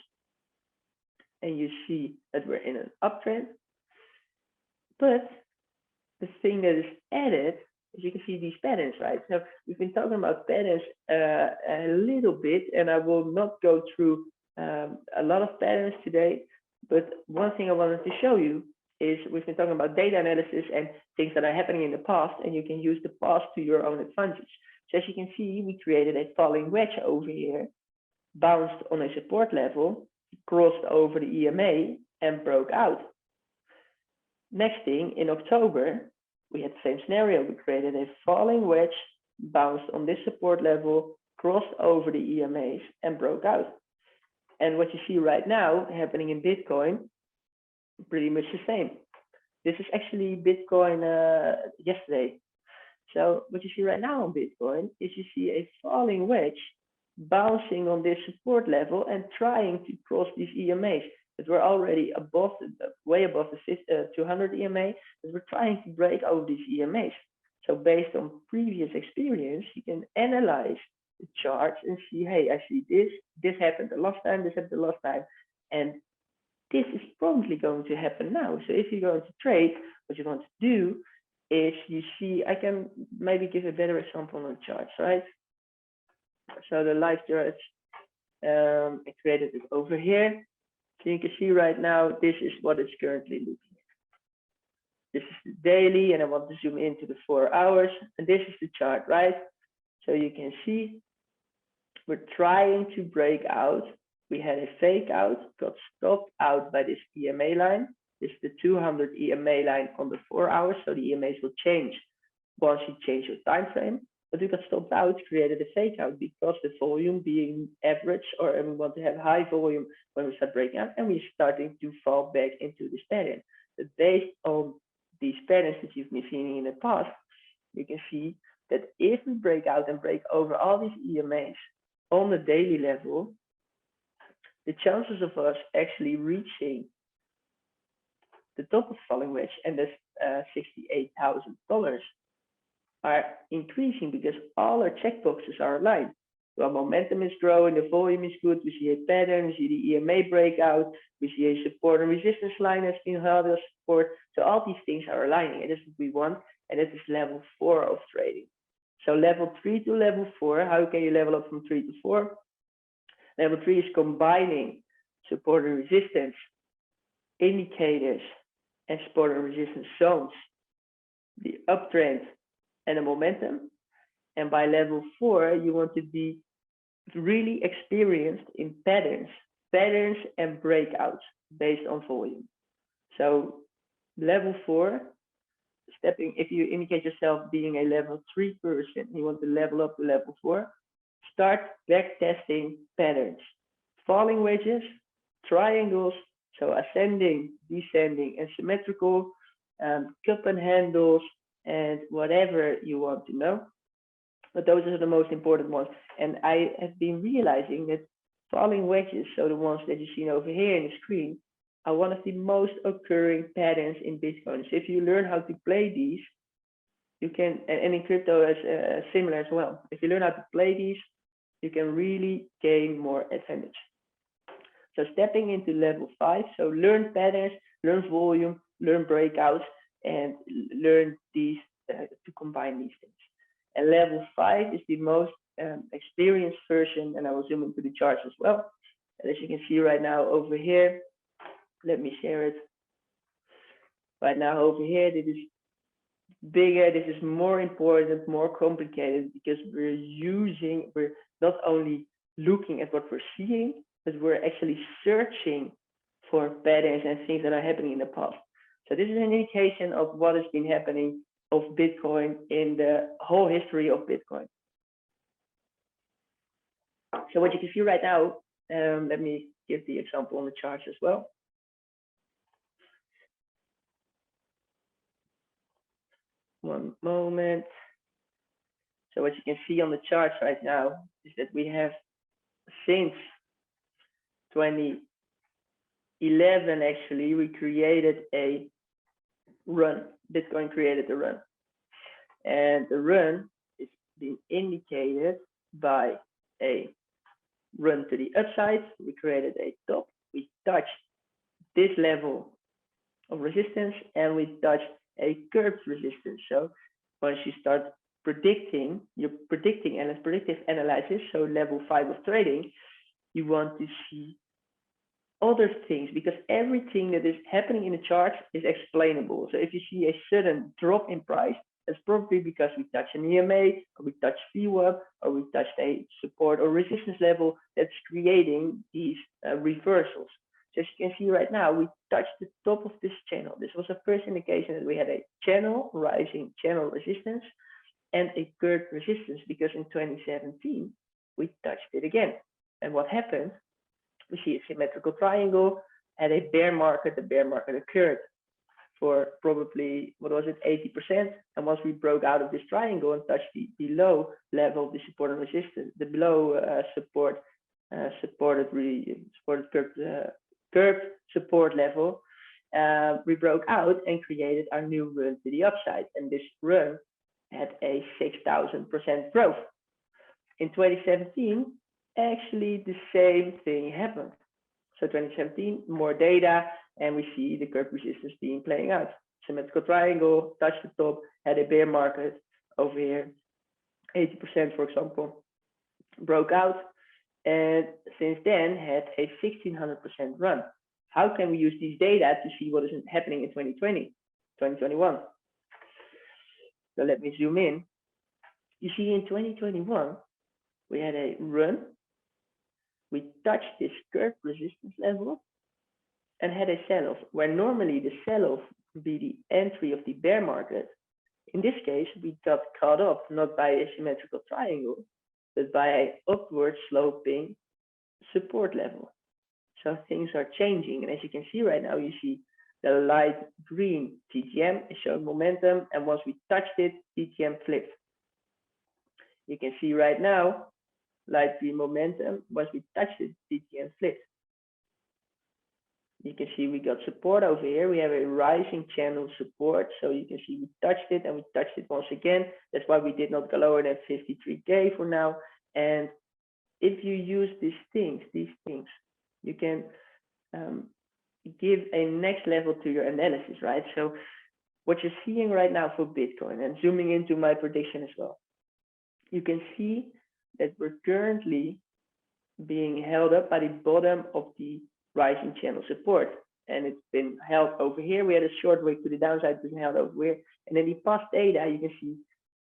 And you see that we're in an uptrend. But the thing that is added is you can see these patterns, right? So we've been talking about patterns a little bit, and I will not go through a lot of patterns today. But one thing I wanted to show you is we've been talking about data analysis and things that are happening in the past, and you can use the past to your own advantage. So as you can see, we created a falling wedge over here, bounced on a support level, crossed over the EMA, and broke out. Next thing, in October, we had the same scenario. We created a falling wedge, bounced on this support level, crossed over the EMAs, and broke out. And what you see right now happening in Bitcoin, pretty much the same. This is actually Bitcoin yesterday. So what you see right now on Bitcoin is you see a falling wedge bouncing on this support level and trying to cross these EMAs. But we're already above, way above the 200 EMA, but we're trying to break over these EMAs. So based on previous experience, you can analyze the charts and see, hey, I see this happened the last time, this happened the last time, and this is probably going to happen now. So if you're going to trade, what you want to do is you see, I can maybe give a better example on the charts, right? So the live charts, I created it over here. So you can see right now, this is what it's currently looking at. This is the daily, and I want to zoom into the 4 hours, and this is the chart, right? So you can see we're trying to break out. We had a fake out, got stopped out by this EMA line. This is the 200 EMA line on the 4 hours, so the EMAs will change once you change your time frame. But we got stopped out, created a fake out because the volume being average, or we want to have high volume when we start breaking out, and we're starting to fall back into this pattern. But based on these patterns that you've been seeing in the past, you can see that if we break out and break over all these EMAs on the daily level, the chances of us actually reaching the top of falling wedge and this $68,000 are increasing because all our checkboxes are aligned. So our momentum is growing, the volume is good, we see a pattern, we see the EMA breakout, we see a support and resistance line has been held as support. So all these things are aligning, and this is what we want, and this is level 4 of trading. So level 3 to level 4, how can you level up from 3 to 4? Level 3 is combining support and resistance indicators and support and resistance zones, the uptrend and the momentum. And by level 4, you want to be really experienced in patterns and breakouts based on volume. So level 4, stepping, if you indicate yourself being a level 3 person, you want to level up to level 4, start back testing patterns, falling wedges, triangles, so ascending, descending, and symmetrical, cup and handles, and whatever you want to know. But those are the most important ones. And I have been realizing that falling wedges, so the ones that you've seen over here in the screen, are one of the most occurring patterns in Bitcoin. So if you learn how to play these, you can, and in crypto is similar as well. If you learn how to play these, you can really gain more advantage. So stepping into level 5, so learn patterns, learn volume, learn breakouts, and learn these to combine these things. And level 5 is the most experienced version, and I will zoom into the charts as well. And as you can see right now over here, let me share it. Right now over here, this is bigger, this is more important, more complicated, because we're not only looking at what we're seeing, but we're actually searching for patterns and things that are happening in the past. So this is an indication of what has been happening of Bitcoin in the whole history of Bitcoin. So what you can see right now, let me give the example on the charts as well. One moment. So what you can see on the charts right now is that we have, since 2011, actually, we created a run. Bitcoin created a run. And the run is being indicated by a run to the upside. We created a top. We touched this level of resistance, and we touched a curved resistance. So once you start predicting, you're predicting and it's predictive analysis, so level 5 of trading, you want to see other things, because everything that is happening in the chart is explainable. So if you see a sudden drop in price, that's probably because we touched an EMA, or we touched VWAP, or we touched a support or resistance level that's creating these reversals. So as you can see right now, we touched the top of this channel. This was a first indication that we had a channel, rising channel resistance, and a curved resistance, because in 2017, we touched it again. And what happened? We see a symmetrical triangle, had a bear market. The bear market occurred for probably, what was it, 80%. And once we broke out of this triangle and touched the below level of the support and resistance, the below curved support level, we broke out and created our new run to the upside. And this run had a 6,000% growth. In 2017, actually the same thing happened. So 2017, more data, and we see the curve resistance being playing out. Symmetrical triangle, touched the top, had a bear market over here, 80% for example, broke out, and since then had a 1,600% run. How can we use these data to see what is happening in 2020, 2021? So let me zoom in. You see in 2021, we had a run. We touched this curve resistance level and had a sell-off, where normally the sell-off would be the entry of the bear market. In this case, we got caught up not by a symmetrical triangle, but by an upward sloping support level. So things are changing. And as you can see right now, you see the light green TTM is showing momentum. And once we touched it, TTM flipped. You can see right now, light green momentum. Once we touched it, TTM flipped. You can see we got support over here. We have a rising channel support. So you can see we touched it and we touched it once again. That's why we did not go lower than 53K for now. And if you use these things, you can give a next level to your analysis, right? So what you're seeing right now for Bitcoin, and zooming into my prediction as well, you can see that we're currently being held up by the bottom of the rising channel support, and it's been held over here. We had a short wick to the downside, it's been held over here, and in the past data you can see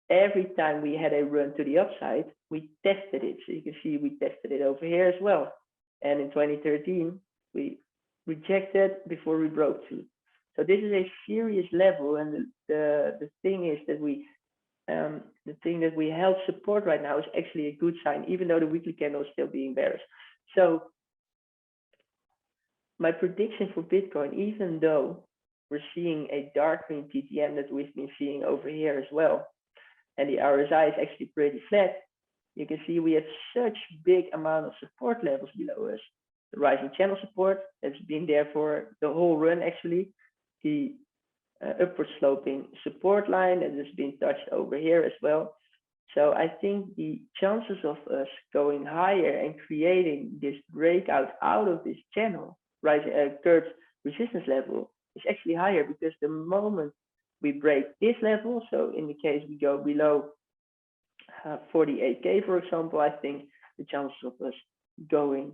every time we had a run to the upside, we tested it. So you can see we tested it over here as well, and in 2013 we rejected before we broke through. So this is a serious level, and the thing is that the thing that we held support right now is actually a good sign, even though the weekly candle is still being bearish. So my prediction for Bitcoin, even though we're seeing a dark green TTM that we've been seeing over here as well, and the RSI is actually pretty flat, you can see we have such big amount of support levels below us. The rising channel support that's been there for the whole run, actually. The upward sloping support line that has been touched over here as well. So I think the chances of us going higher and creating this breakout out of this channel, rising curved resistance level, is actually higher, because the moment we break this level, so in the case we go below 48K, for example, I think the chances of us going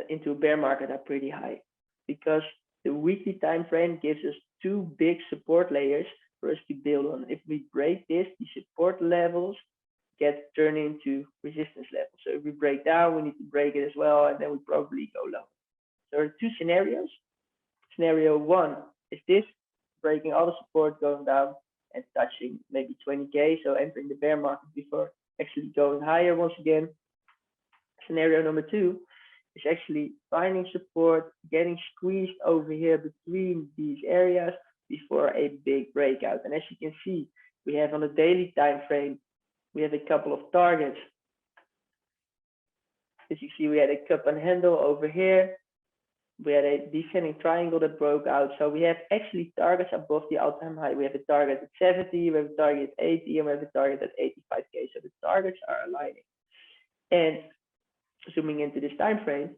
into a bear market are pretty high, because the weekly time frame gives us two big support layers for us to build on. If we break this, the support levels get turned into resistance levels. So if we break down, we need to break it as well, and then we probably go low. So there are two scenarios. Scenario one is this, breaking all the support, going down and touching maybe 20K, so entering the bear market before actually going higher once again. Scenario number two is actually finding support, getting squeezed over here between these areas before a big breakout. And as you can see, we have on a daily time frame, we have a couple of targets. As you see, we had a cup and handle over here. We had a descending triangle that broke out. So we have actually targets above the all-time high. We have a target at 70, we have a target at 80, and we have a target at 85K. So the targets are aligning. And zooming into this time frame,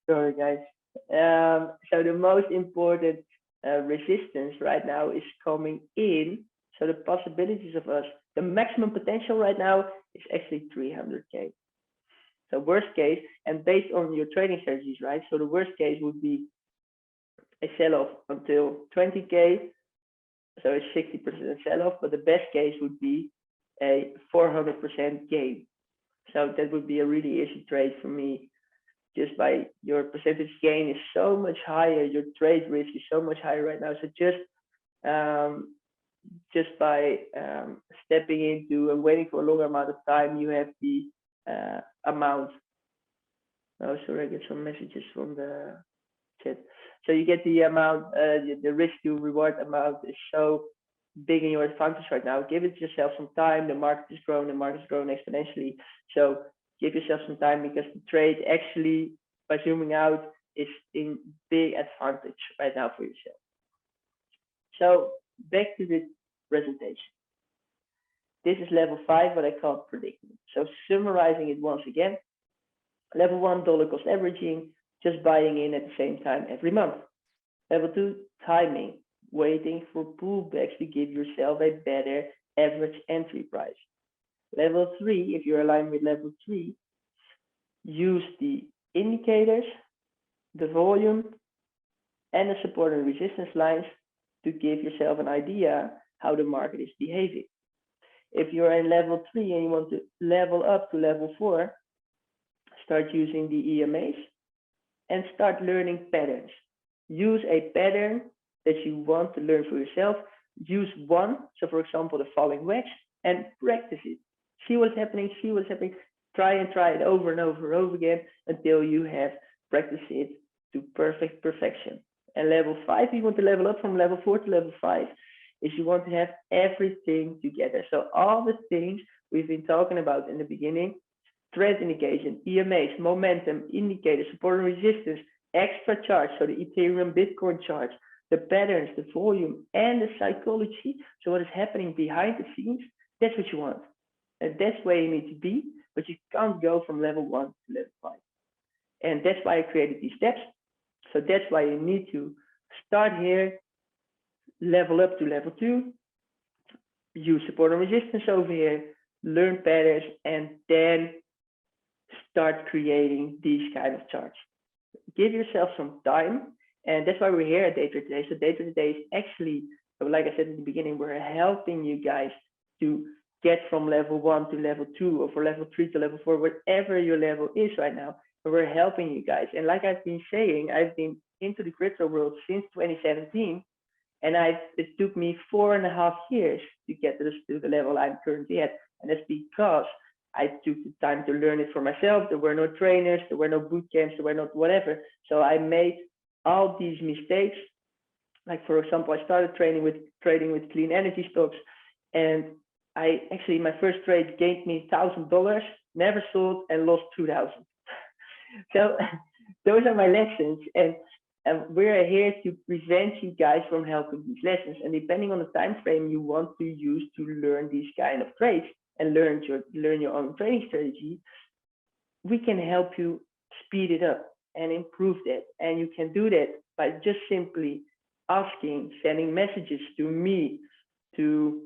sorry guys, So the most important resistance right now is coming in. So the possibilities of us, the maximum potential right now is actually 300K. So worst case, and based on your trading strategies, right? So the worst case would be a sell-off until 20K. So it's 60% sell-off, but the best case would be a 400% gain. So that would be a really easy trade for me. Just by your percentage gain is so much higher, your trade risk is so much higher right now. So just by stepping into and waiting for a longer amount of time, you have the amount. Oh, sorry, I get some messages from the chat. So you get the amount, the risk to reward amount is so big in your advantage right now. Give it yourself some time. The market is growing, exponentially. So give yourself some time, because the trade actually, by zooming out, is in big advantage right now for yourself. So back to the presentation. This is level 5, what I call predicament. So summarizing it once again, level 1, dollar cost averaging, just buying in at the same time every month. Level 2, timing, waiting for pullbacks to give yourself a better average entry price. Level 3, if you're aligned with level 3, use the indicators, the volume, and the support and resistance lines to give yourself an idea how the market is behaving. If you're in level 3 and you want to level up to level 4, start using the EMAs and start learning patterns. Use a pattern that you want to learn for yourself. Use one, so for example, the falling wedge, and practice it. See what's happening, try it over and over again until you have practiced it to perfection. And level 5, you want to level up from level 4 to level 5, is you want to have everything together. So all the things we've been talking about in the beginning, trend indication, EMAs, momentum, indicators, support and resistance, extra charts, so the Ethereum, Bitcoin charts, the patterns, the volume, and the psychology. So what is happening behind the scenes, that's what you want. And that's where you need to be, but you can't go from level 1 to level 5. And that's why I created these steps. So that's why you need to start here, level up to level 2, use support and resistance over here, learn patterns, and then start creating these kind of charts. Give yourself some time, and that's why we're here at DTT today. So DTT today is actually, like I said in the beginning, we're helping you guys to get from level 1 to level 2, or for level 3 to level 4, whatever your level is right now. But we're helping you guys. And like I've been saying, I've been into the crypto world since 2017, and it took me 4.5 years to get to the level I'm currently at. And that's because I took the time to learn it for myself. There were no trainers, there were no boot camps, there were not whatever. So I made all these mistakes. Like for example, I started trading with clean energy stocks, and I actually, my first trade gained me $1,000, never sold, and lost 2,000. So those are my lessons, and we're here to prevent you guys from helping these lessons. And depending on the time frame you want to use to learn these kind of trades and learn your own trading strategy, we can help you speed it up and improve that. And you can do that by just simply asking, sending messages to me, to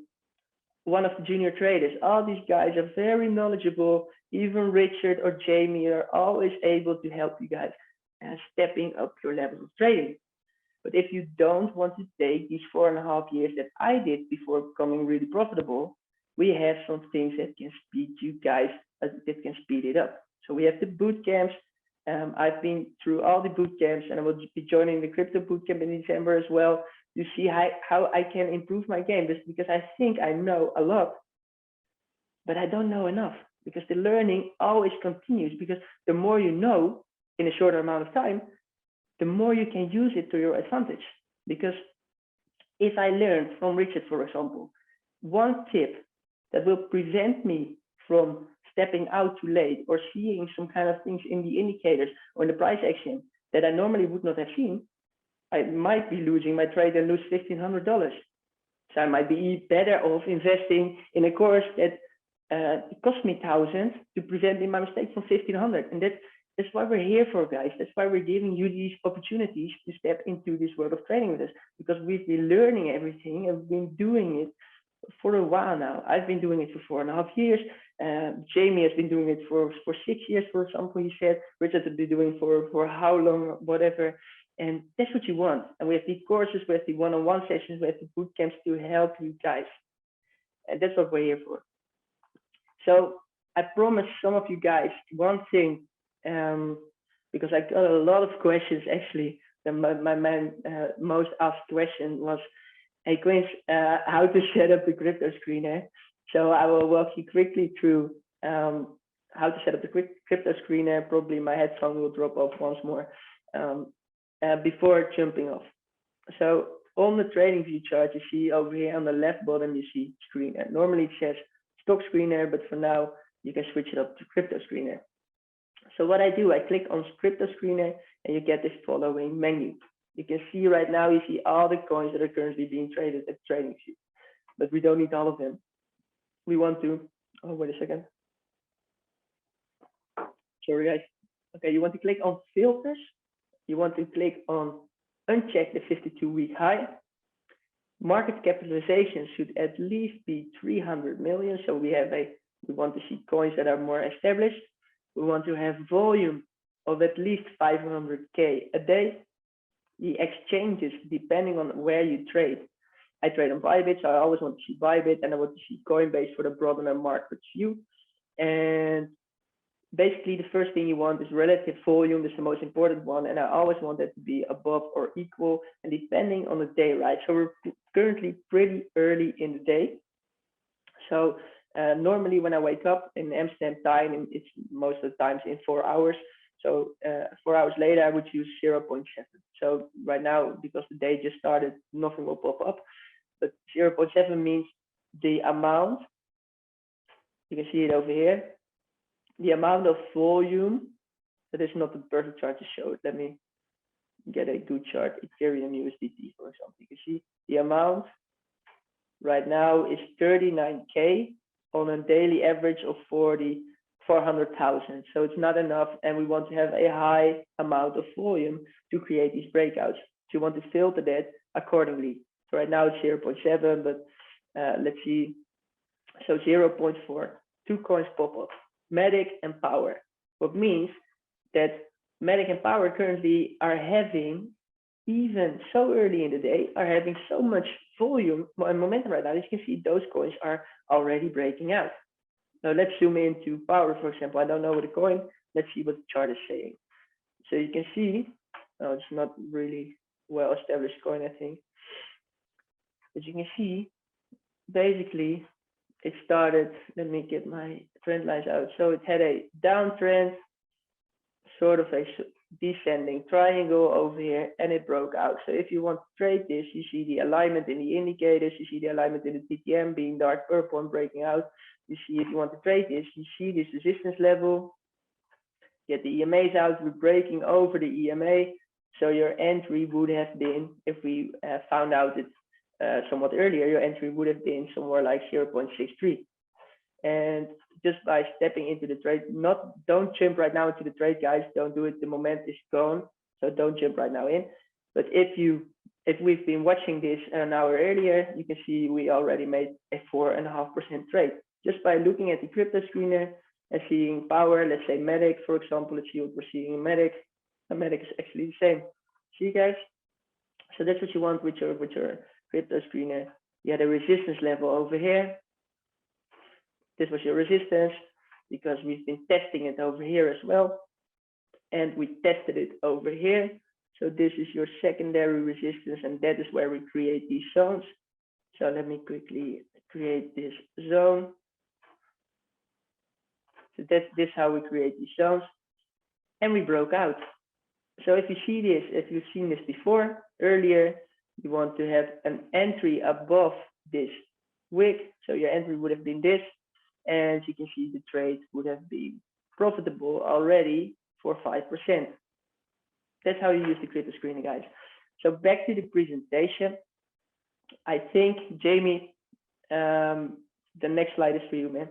one of the junior traders. All these guys are very knowledgeable. Even Richard or Jamie are always able to help you guys stepping up your levels of trading. But if you don't want to take these 4.5 years that I did before becoming really profitable, we have some things that can speed you guys, that can speed it up. So we have the boot camps. I've been through all the boot camps, and I will be joining the crypto boot camp in December as well, to see how I can improve my game. Just because I think I know a lot, but I don't know enough, because the learning always continues. Because the more you know in a shorter amount of time, the more you can use it to your advantage. Because if I learned from Richard, for example, one tip that will prevent me from stepping out too late or seeing some kind of things in the indicators or in the price action that I normally would not have seen, I might be losing my trade and lose $1,500. So I might be better off investing in a course that it cost me $1,000 to prevent my mistake from $1,500. And that's why we're here for, guys. That's why we're giving you these opportunities to step into this world of training with us, because we've been learning everything and we've been doing it for a while now. I've been doing it for 4.5 years. Jamie has been doing it for 6 years, for example. He said Richard has been doing for how long, whatever. And that's what you want. And we have the courses, we have the one-on-one sessions, we have the boot camps to help you guys. And that's what we're here for. So I promised some of you guys one thing, because I got a lot of questions actually. My most asked question was, hey Quincy, how to set up the crypto screener. So I will walk you quickly through how to set up the crypto screener. Probably my headphone will drop off once more before jumping off. So on the trading view chart, you see over here on the left bottom, you see screener. Normally it says stock screener, but for now you can switch it up to crypto screener. So what I do, I click on crypto screener and you get this following menu. You can see right now, you see all the coins that are currently being traded at TradingView, but we don't need all of them. We want to, oh, wait a second. Sorry guys. Okay, you want to click on filters. You want to click on uncheck the 52-week high. Market capitalization should at least be 300 million. So we want to see coins that are more established. We want to have volume of at least 500K a day. The exchanges, depending on where you trade. I trade on Bybit, so I always want to see Bybit, and I want to see Coinbase for the broader market view. And basically, the first thing you want is relative volume. This is the most important one, and I always want that to be above or equal, and depending on the day, right? So we're currently pretty early in the day. So normally when I wake up in Amsterdam time, it's most of the times in 4 hours. So 4 hours later, I would use 0.7. So right now, because the day just started, nothing will pop up. But 0.7 means the amount, you can see it over here, the amount of volume. That is not the perfect chart to show it. Let me get a good chart, Ethereum USDT, for example. You can see the amount right now is 39K on a daily average of 400,000. So it's not enough, and we want to have a high amount of volume to create these breakouts. So you want to filter that accordingly. So right now it's 0.7, but let's see. So 0.4, 2 coins pop up, Matic and Power. What means that Matic and Power currently are having, even so early in the day, are having so much volume and momentum right now. As you can see, those coins are already breaking out. Now let's zoom into Power, for example. I don't know what the coin. Let's see what the chart is saying. So you can see, oh, it's not really well established coin, I think. But you can see, basically, it started, let me get my trend lines out. So it had a downtrend, sort of a descending triangle over here, and it broke out. So if you want to trade this, you see the alignment in the indicators, you see the alignment in the TTM being dark purple and breaking out. You see, if you want to trade this, you see this resistance level, get the EMAs out, we're breaking over the EMA. So your entry would have been, if we found out it somewhat earlier, your entry would have been somewhere like 0.63. And just by stepping into the trade, don't jump right now into the trade, guys. Don't do it. The moment is gone. So don't jump right now in. But if we've been watching this an hour earlier, you can see we already made a 4.5% trade. Just by looking at the crypto screener and seeing Power, let's say Matic, for example, let's see what we're seeing in Matic. And Matic is actually the same. See, guys? So that's what you want with your crypto screener. You had a resistance level over here. This was your resistance because we've been testing it over here as well. And we tested it over here. So this is your secondary resistance, and that is where we create these zones. So let me quickly create this zone. So this how we create these zones. And we broke out. So if you see this, if you've seen this before, earlier, you want to have an entry above this wick. So your entry would have been this. And you can see the trade would have been profitable already for 5%. That's how you use the crypto screener, guys. So back to the presentation. I think, Jamie, the next slide is for you, man.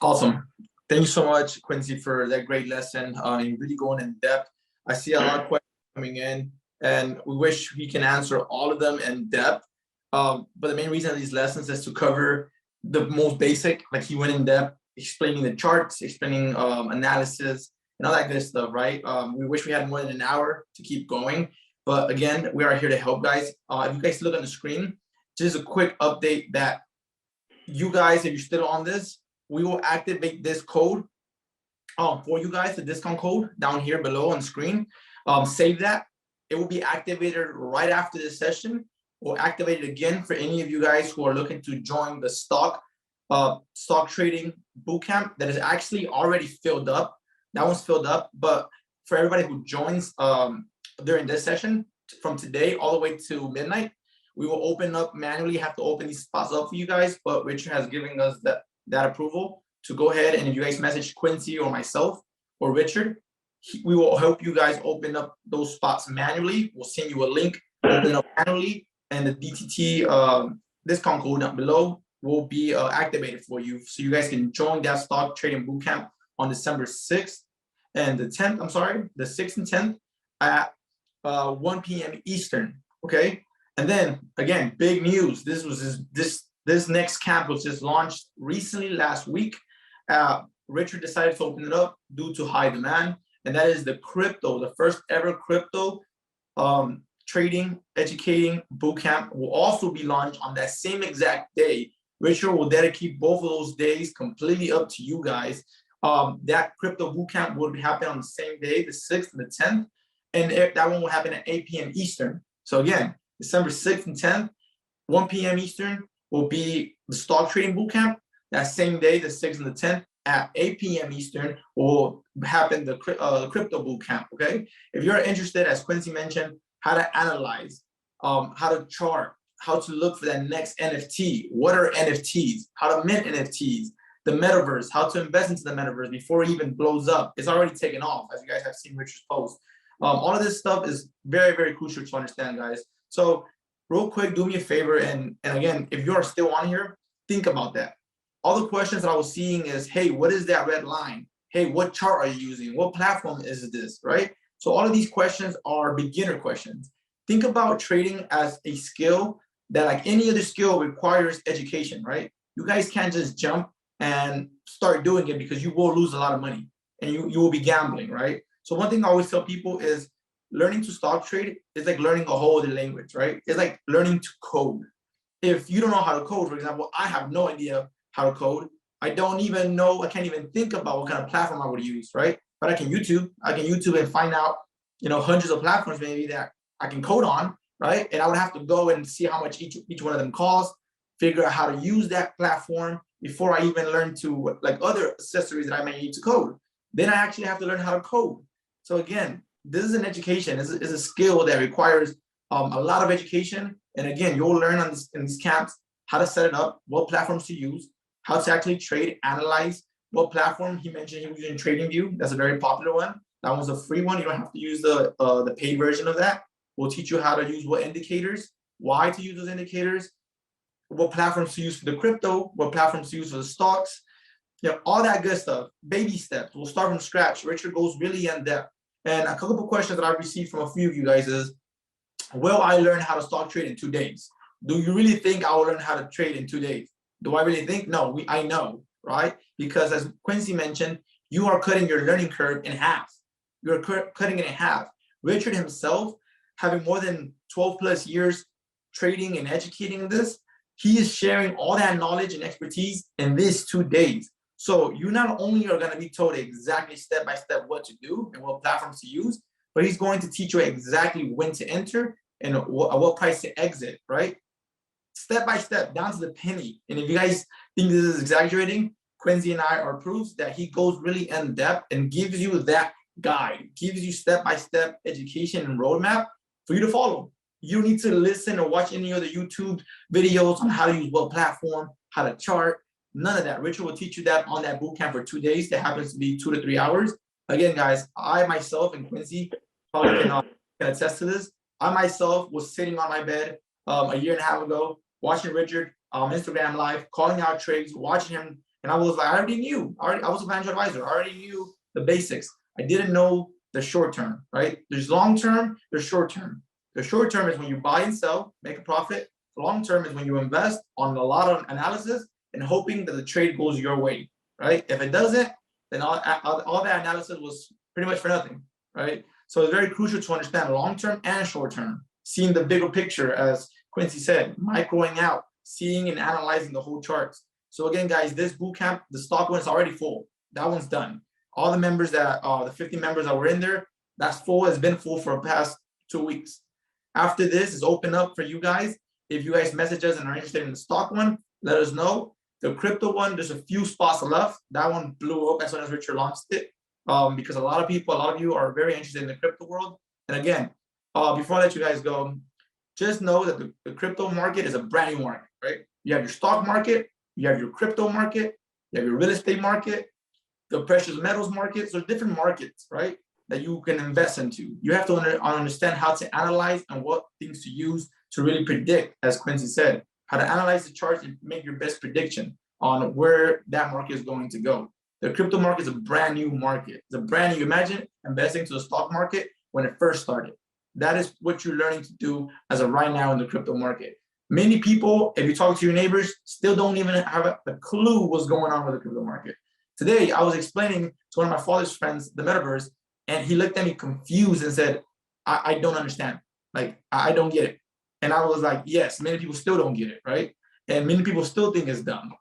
Awesome. Thank you so much, Quincy, for that great lesson. You're really going in depth. I see a lot of questions coming in, and we wish we can answer all of them in depth. But the main reason of these lessons is to cover the most basic, like he went in depth, explaining the charts, explaining analysis, and all that good stuff, right? We wish we had more than an hour to keep going. But again, we are here to help, guys. If you guys look on the screen, just a quick update that you guys, if you're still on this, we will activate this code for you guys, the discount code down here below on the screen. Save that. It will be activated right after this session. We'll activate it again for any of you guys who are looking to join the stock trading bootcamp that is actually already filled up. That one's filled up, but for everybody who joins during this session from today all the way to midnight, we will open up manually, have to open these spots up for you guys, but Richard has given us that approval to go ahead, and if you guys message Quincy or myself or Richard, we will help you guys open up those spots manually. We'll send you a link, open it up manually, and the DTT discount code down below will be activated for you, so you guys can join that stock trading bootcamp on December 6th and the 10th. I'm sorry, the 6th and 10th at 1 p.m. Eastern. Okay, and then again, big news. This next camp was just launched recently last week. Richard decided to open it up due to high demand, and that is the first ever crypto trading educating bootcamp will also be launched on that same exact day. Richard will dedicate both of those days completely up to you guys. That crypto bootcamp will happen on the same day, the 6th and the 10th, and that one will happen at 8 p.m. Eastern. So again, December 6th and 10th, 1 p.m. Eastern will be the stock trading bootcamp. That same day, the 6th and the 10th, at 8 p.m. Eastern will happen the crypto bootcamp. Okay, if you're interested, as Quincy mentioned, how to analyze, how to chart, how to look for that next NFT, what are NFTs, how to mint NFTs, the metaverse, how to invest into the metaverse before it even blows up. It's already taken off, as you guys have seen Richard's post. All of this stuff is very, very crucial to understand, guys. So real quick, do me a favor, and again, if you're still on here, think about that. All the questions that I was seeing is, hey, what is that red line? Hey, what chart are you using? What platform is this, right? So all of these questions are beginner questions. Think about trading as a skill that, like any other skill, requires education, right? You guys can't just jump and start doing it, because you will lose a lot of money and you will be gambling, right? So one thing I always tell people is learning to stock trade is like learning a whole other language, right? It's like learning to code. If you don't know how to code, for example, I have no idea how to code. I don't even know, I can't even think about what kind of platform I would use, right? But I can YouTube and find out, hundreds of platforms maybe that I can code on, right? And I would have to go and see how much each one of them costs, figure out how to use that platform before I even learn to, like, other accessories that I may need to code. Then I actually have to learn how to code. So again, this is an education. It's a skill that requires a lot of education. And again, you'll learn in these camps how to set it up, what platforms to use, how to actually trade, analyze, what platform. He mentioned he was using TradingView. That's a very popular one. That one's a free one. You don't have to use the paid version of that. We'll teach you how to use what indicators, why to use those indicators, what platforms to use for the crypto, what platforms to use for the stocks, all that good stuff. Baby steps. We'll start from scratch. Richard goes really in depth. And a couple of questions that I've received from a few of you guys is, will I learn how to stock trade in 2 days? Do you really think I will learn how to trade in 2 days? Do I really think? No, I know, right? Because as Quincy mentioned, you are cutting your learning curve in half. You're cutting it in half. Richard himself, having more than 12 plus years trading and educating this, he is sharing all that knowledge and expertise in these 2 days. So you not only are going to be told exactly step by step what to do and what platforms to use, but he's going to teach you exactly when to enter and what price to exit, right? Step by step, down to the penny. And if you guys think this is exaggerating, Quincy and I are proofs that he goes really in depth and gives you that guide, gives you step-by-step education and roadmap for you to follow. You don't need to listen or watch any other YouTube videos on how to use what platform, how to chart, none of that. Richard will teach you that on that bootcamp for 2 days. That happens to be 2 to 3 hours. Again, guys, I myself and Quincy probably can attest to this. I myself was sitting on my bed a year and a half ago, watching Richard on Instagram Live, calling out trades, watching him And I was like, I already knew. I was a financial advisor. I already knew the basics. I didn't know the short term, right? There's long term, there's short term. The short term is when you buy and sell, make a profit. The long term is when you invest on a lot of analysis and hoping that the trade goes your way, right? If it doesn't, then all that analysis was pretty much for nothing, right? So it's very crucial to understand long term and short term, seeing the bigger picture, as Quincy said, microing out, seeing and analyzing the whole charts. So again, guys, this boot camp, the stock one is already full. That one's done. All the members that, the 50 members that were in there, that's full, has been full for the past 2 weeks. After this is open up for you guys. If you guys message us and are interested in the stock one, let us know. The crypto one, there's a few spots left. That one blew up as soon as Richard launched it, because a lot of you are very interested in the crypto world. And again, before I let you guys go, just know that the crypto market is a brand new market, right? You have your stock market, you have your crypto market, you have your real estate market, the precious metals market. So different markets, right, that you can invest into. You have to understand how to analyze and what things to use to really predict, as Quincy said, how to analyze the charts and make your best prediction on where that market is going to go. The crypto market is a brand new market. It's a brand new, imagine investing to the stock market when it first started. That is what you're learning to do as of right now in the crypto market. Many people, if you talk to your neighbors, still don't even have a clue what's going on with the crypto market. Today, I was explaining to one of my father's friends the metaverse, and he looked at me confused and said, I don't understand. Like, I don't get it. And I was like, yes, many people still don't get it, right? And many people still think it's dumb.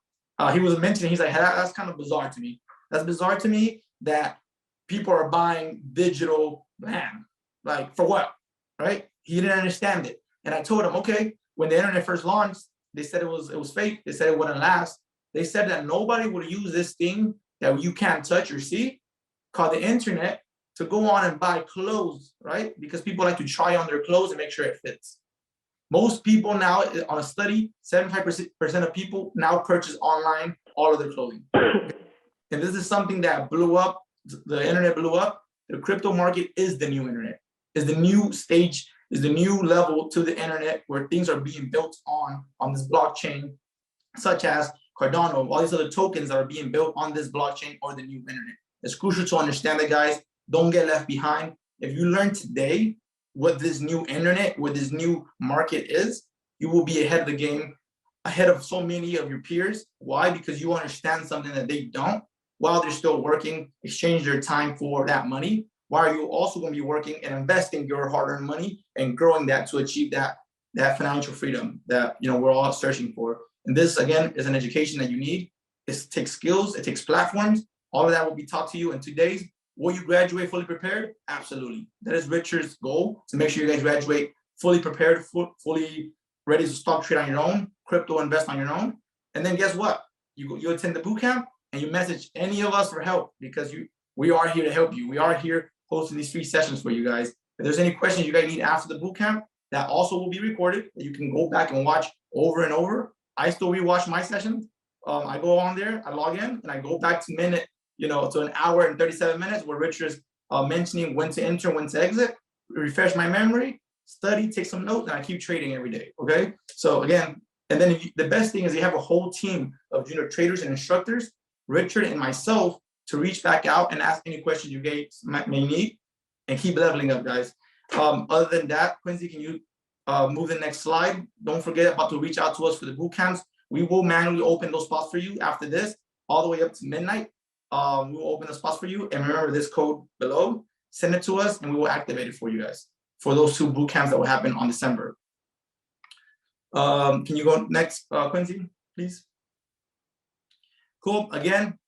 He was mentioning, he's like, that's kind of bizarre to me. That's bizarre to me that people are buying digital land. Like, for what, right? He didn't understand it. And I told him, okay, when the internet first launched, they said it was fake. They said it wouldn't last. They said that nobody would use this thing that you can't touch or see, called the internet, to go on and buy clothes, right? Because people like to try on their clothes and make sure it fits. Most people now, on a study, 75% of people now purchase online all of their clothing. And this is something that blew up. The internet blew up. The crypto market is the new internet, is the new stage, is the new level to the internet where things are being built on this blockchain, such as Cardano, all these other tokens that are being built on this blockchain or the new internet. It's crucial to understand that, guys. Don't get left behind. If you learn today what this new internet, what this new market is, you will be ahead of the game, ahead of so many of your peers. Why? Because you understand something that they don't. While they're still working, exchange their time for that money. Why are you also going to be working and investing your hard-earned money and growing that to achieve that financial freedom that we're all searching for? And this, again, is an education that you need. It takes skills, it takes platforms. All of that will be taught to you in 2 days. Will you graduate fully prepared? Absolutely. That is Richard's goal, to make sure you guys graduate fully prepared, fully ready to stock trade on your own, crypto invest on your own. And then guess what? You attend the bootcamp and you message any of us for help, because we are here to help you. We are here hosting these free sessions for you guys. If there's any questions you guys need after the bootcamp, that also will be recorded, that you can go back and watch over and over. I still rewatch my sessions. I go on there, I log in, and I go back to to an hour and 37 minutes where Richard's mentioning when to enter, when to exit, refresh my memory, study, take some notes, and I keep trading every day, okay? So again, and then the best thing is you have a whole team of junior traders and instructors, Richard and myself, to reach back out and ask any questions you guys may need, and keep leveling up, guys. Other than that, Quincy, can you move the next slide? Don't forget about to reach out to us for the boot camps. We will manually open those spots for you after this, all the way up to midnight. We'll open the spots for you. And remember this code below, send it to us and we will activate it for you guys for those 2 boot camps that will happen on December. Can you go next, Quincy, please? Cool. Again,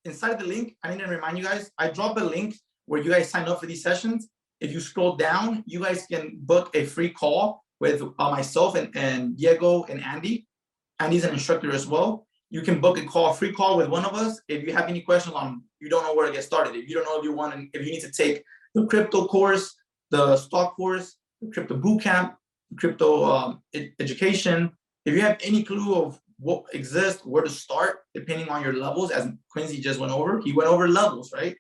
inside the link, I need to remind you guys, I drop a link where you guys sign up for these sessions. If you scroll down, you guys can book a free call with myself and Diego and Andy. Andy's an instructor as well. You can book a free call with one of us if you have any questions on, you don't know where to get started. If you don't know if you need to take the crypto course, the stock course, the crypto bootcamp, crypto education. If you have any clue of what exists, where to start, depending on your levels, as Quincy just went over, he went over levels, right?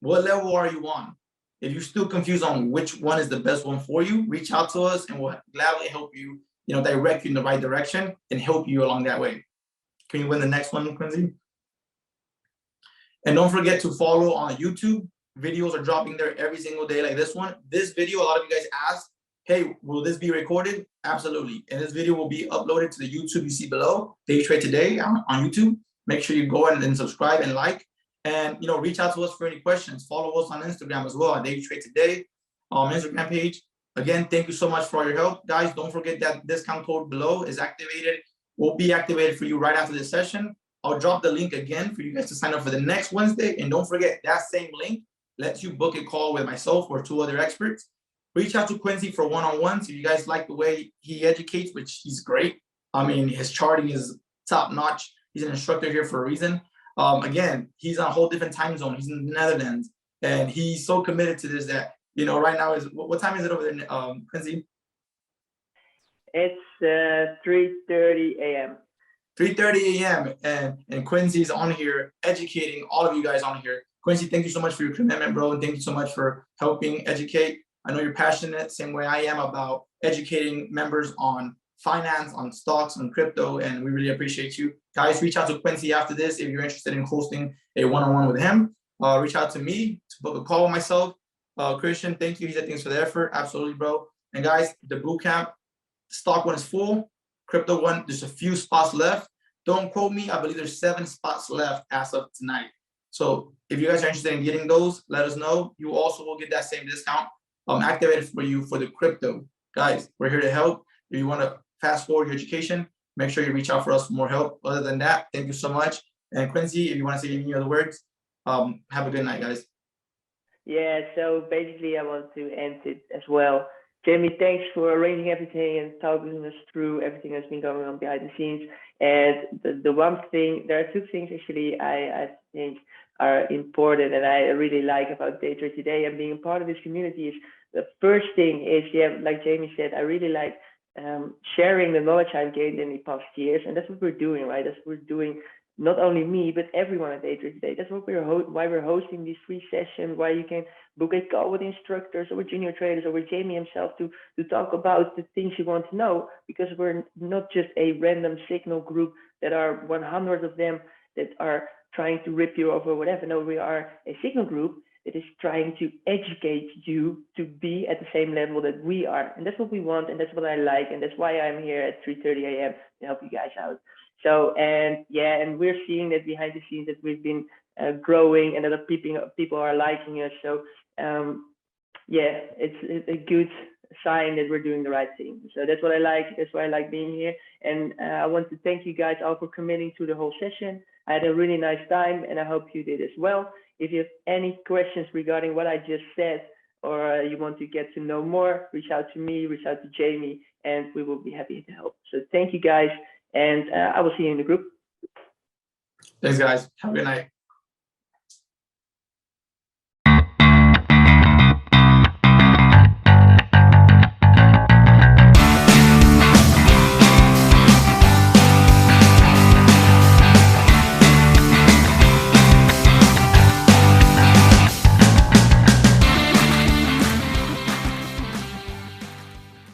What level are you on? If you're still confused on which one is the best one for you, reach out to us and we'll gladly help you, direct you in the right direction and help you along that way. Can you win the next one, Quincy? And don't forget to follow on YouTube. Videos are dropping there every single day like this one. This video, a lot of you guys asked, hey, will this be recorded? Absolutely. And this video will be uploaded to the YouTube you see below, Day Trade Today on YouTube. Make sure you go ahead and subscribe and like. And reach out to us for any questions. Follow us on Instagram as well, at Day Trade Today, Instagram page. Again, thank you so much for all your help. Guys, don't forget that discount code below is activated. Will be activated for you right after this session. I'll drop the link again for you guys to sign up for the next Wednesday. And don't forget, that same link lets you book a call with myself or 2 other experts. Reach out to Quincy for one-on-ones if you guys like the way he educates, which he's great. I mean, his charting is top-notch. He's an instructor here for a reason. Again, he's on a whole different time zone. He's in the Netherlands, and he's so committed to this that, right now is, what time is it over there, Quincy? It's 3:30 a.m. 3:30 a.m. and Quincy's on here educating all of you guys on here. Quincy, thank you so much for your commitment, bro, and thank you so much for helping educate. I know you're passionate, same way I am, about educating members on finance, on stocks, on crypto, and we really appreciate you. Guys, reach out to Quincy after this if you're interested in hosting a one-on-one with him. Reach out to me to book a call with myself. Christian, thank you. He said thanks for the effort. Absolutely, bro. And guys, the boot camp, stock one is full. Crypto one, there's a few spots left. Don't quote me. I believe there's 7 spots left as of tonight. So if you guys are interested in getting those, let us know. You also will get that same discount activated for you for the crypto. Guys, we're here to help. If you want to fast forward your education, make sure you reach out for us for more help. Other than that, thank you so much. And Quincy, if you want to say any other words, have a good night, guys. Yeah, so basically I want to end it as well. Jamie, thanks for arranging everything and talking us through everything that's been going on behind the scenes. And the one thing, there are 2 things actually I think are important and I really like about Day Trade Today and being a part of this community is, the first thing is, yeah, like Jamie said, I really like sharing the knowledge I've gained in the past years. And that's what we're doing, right? That's what we're doing. Not only me, but everyone at Day Trade Today. That's what why we're hosting these free sessions, why you can book a call with instructors or with junior traders or with Jamie himself to talk about the things you want to know, because we're not just a random signal group that are 100 of them that are trying to rip you off or whatever. No, we are a signal group that is trying to educate you to be at the same level that we are. And that's what we want, and that's what I like, and that's why I'm here at 3:30 a.m. to help you guys out. So, and yeah, and we're seeing that behind the scenes that we've been growing and that people are liking us. So, yeah, it's a good sign that we're doing the right thing. So that's what I like. That's why I like being here. And I want to thank you guys all for committing to the whole session. I had a really nice time, and I hope you did as well. If you have any questions regarding what I just said, or you want to get to know more, reach out to me, reach out to Jamie, and we will be happy to help. So thank you guys. And I will see you in the group. Thanks, guys. Have a good night.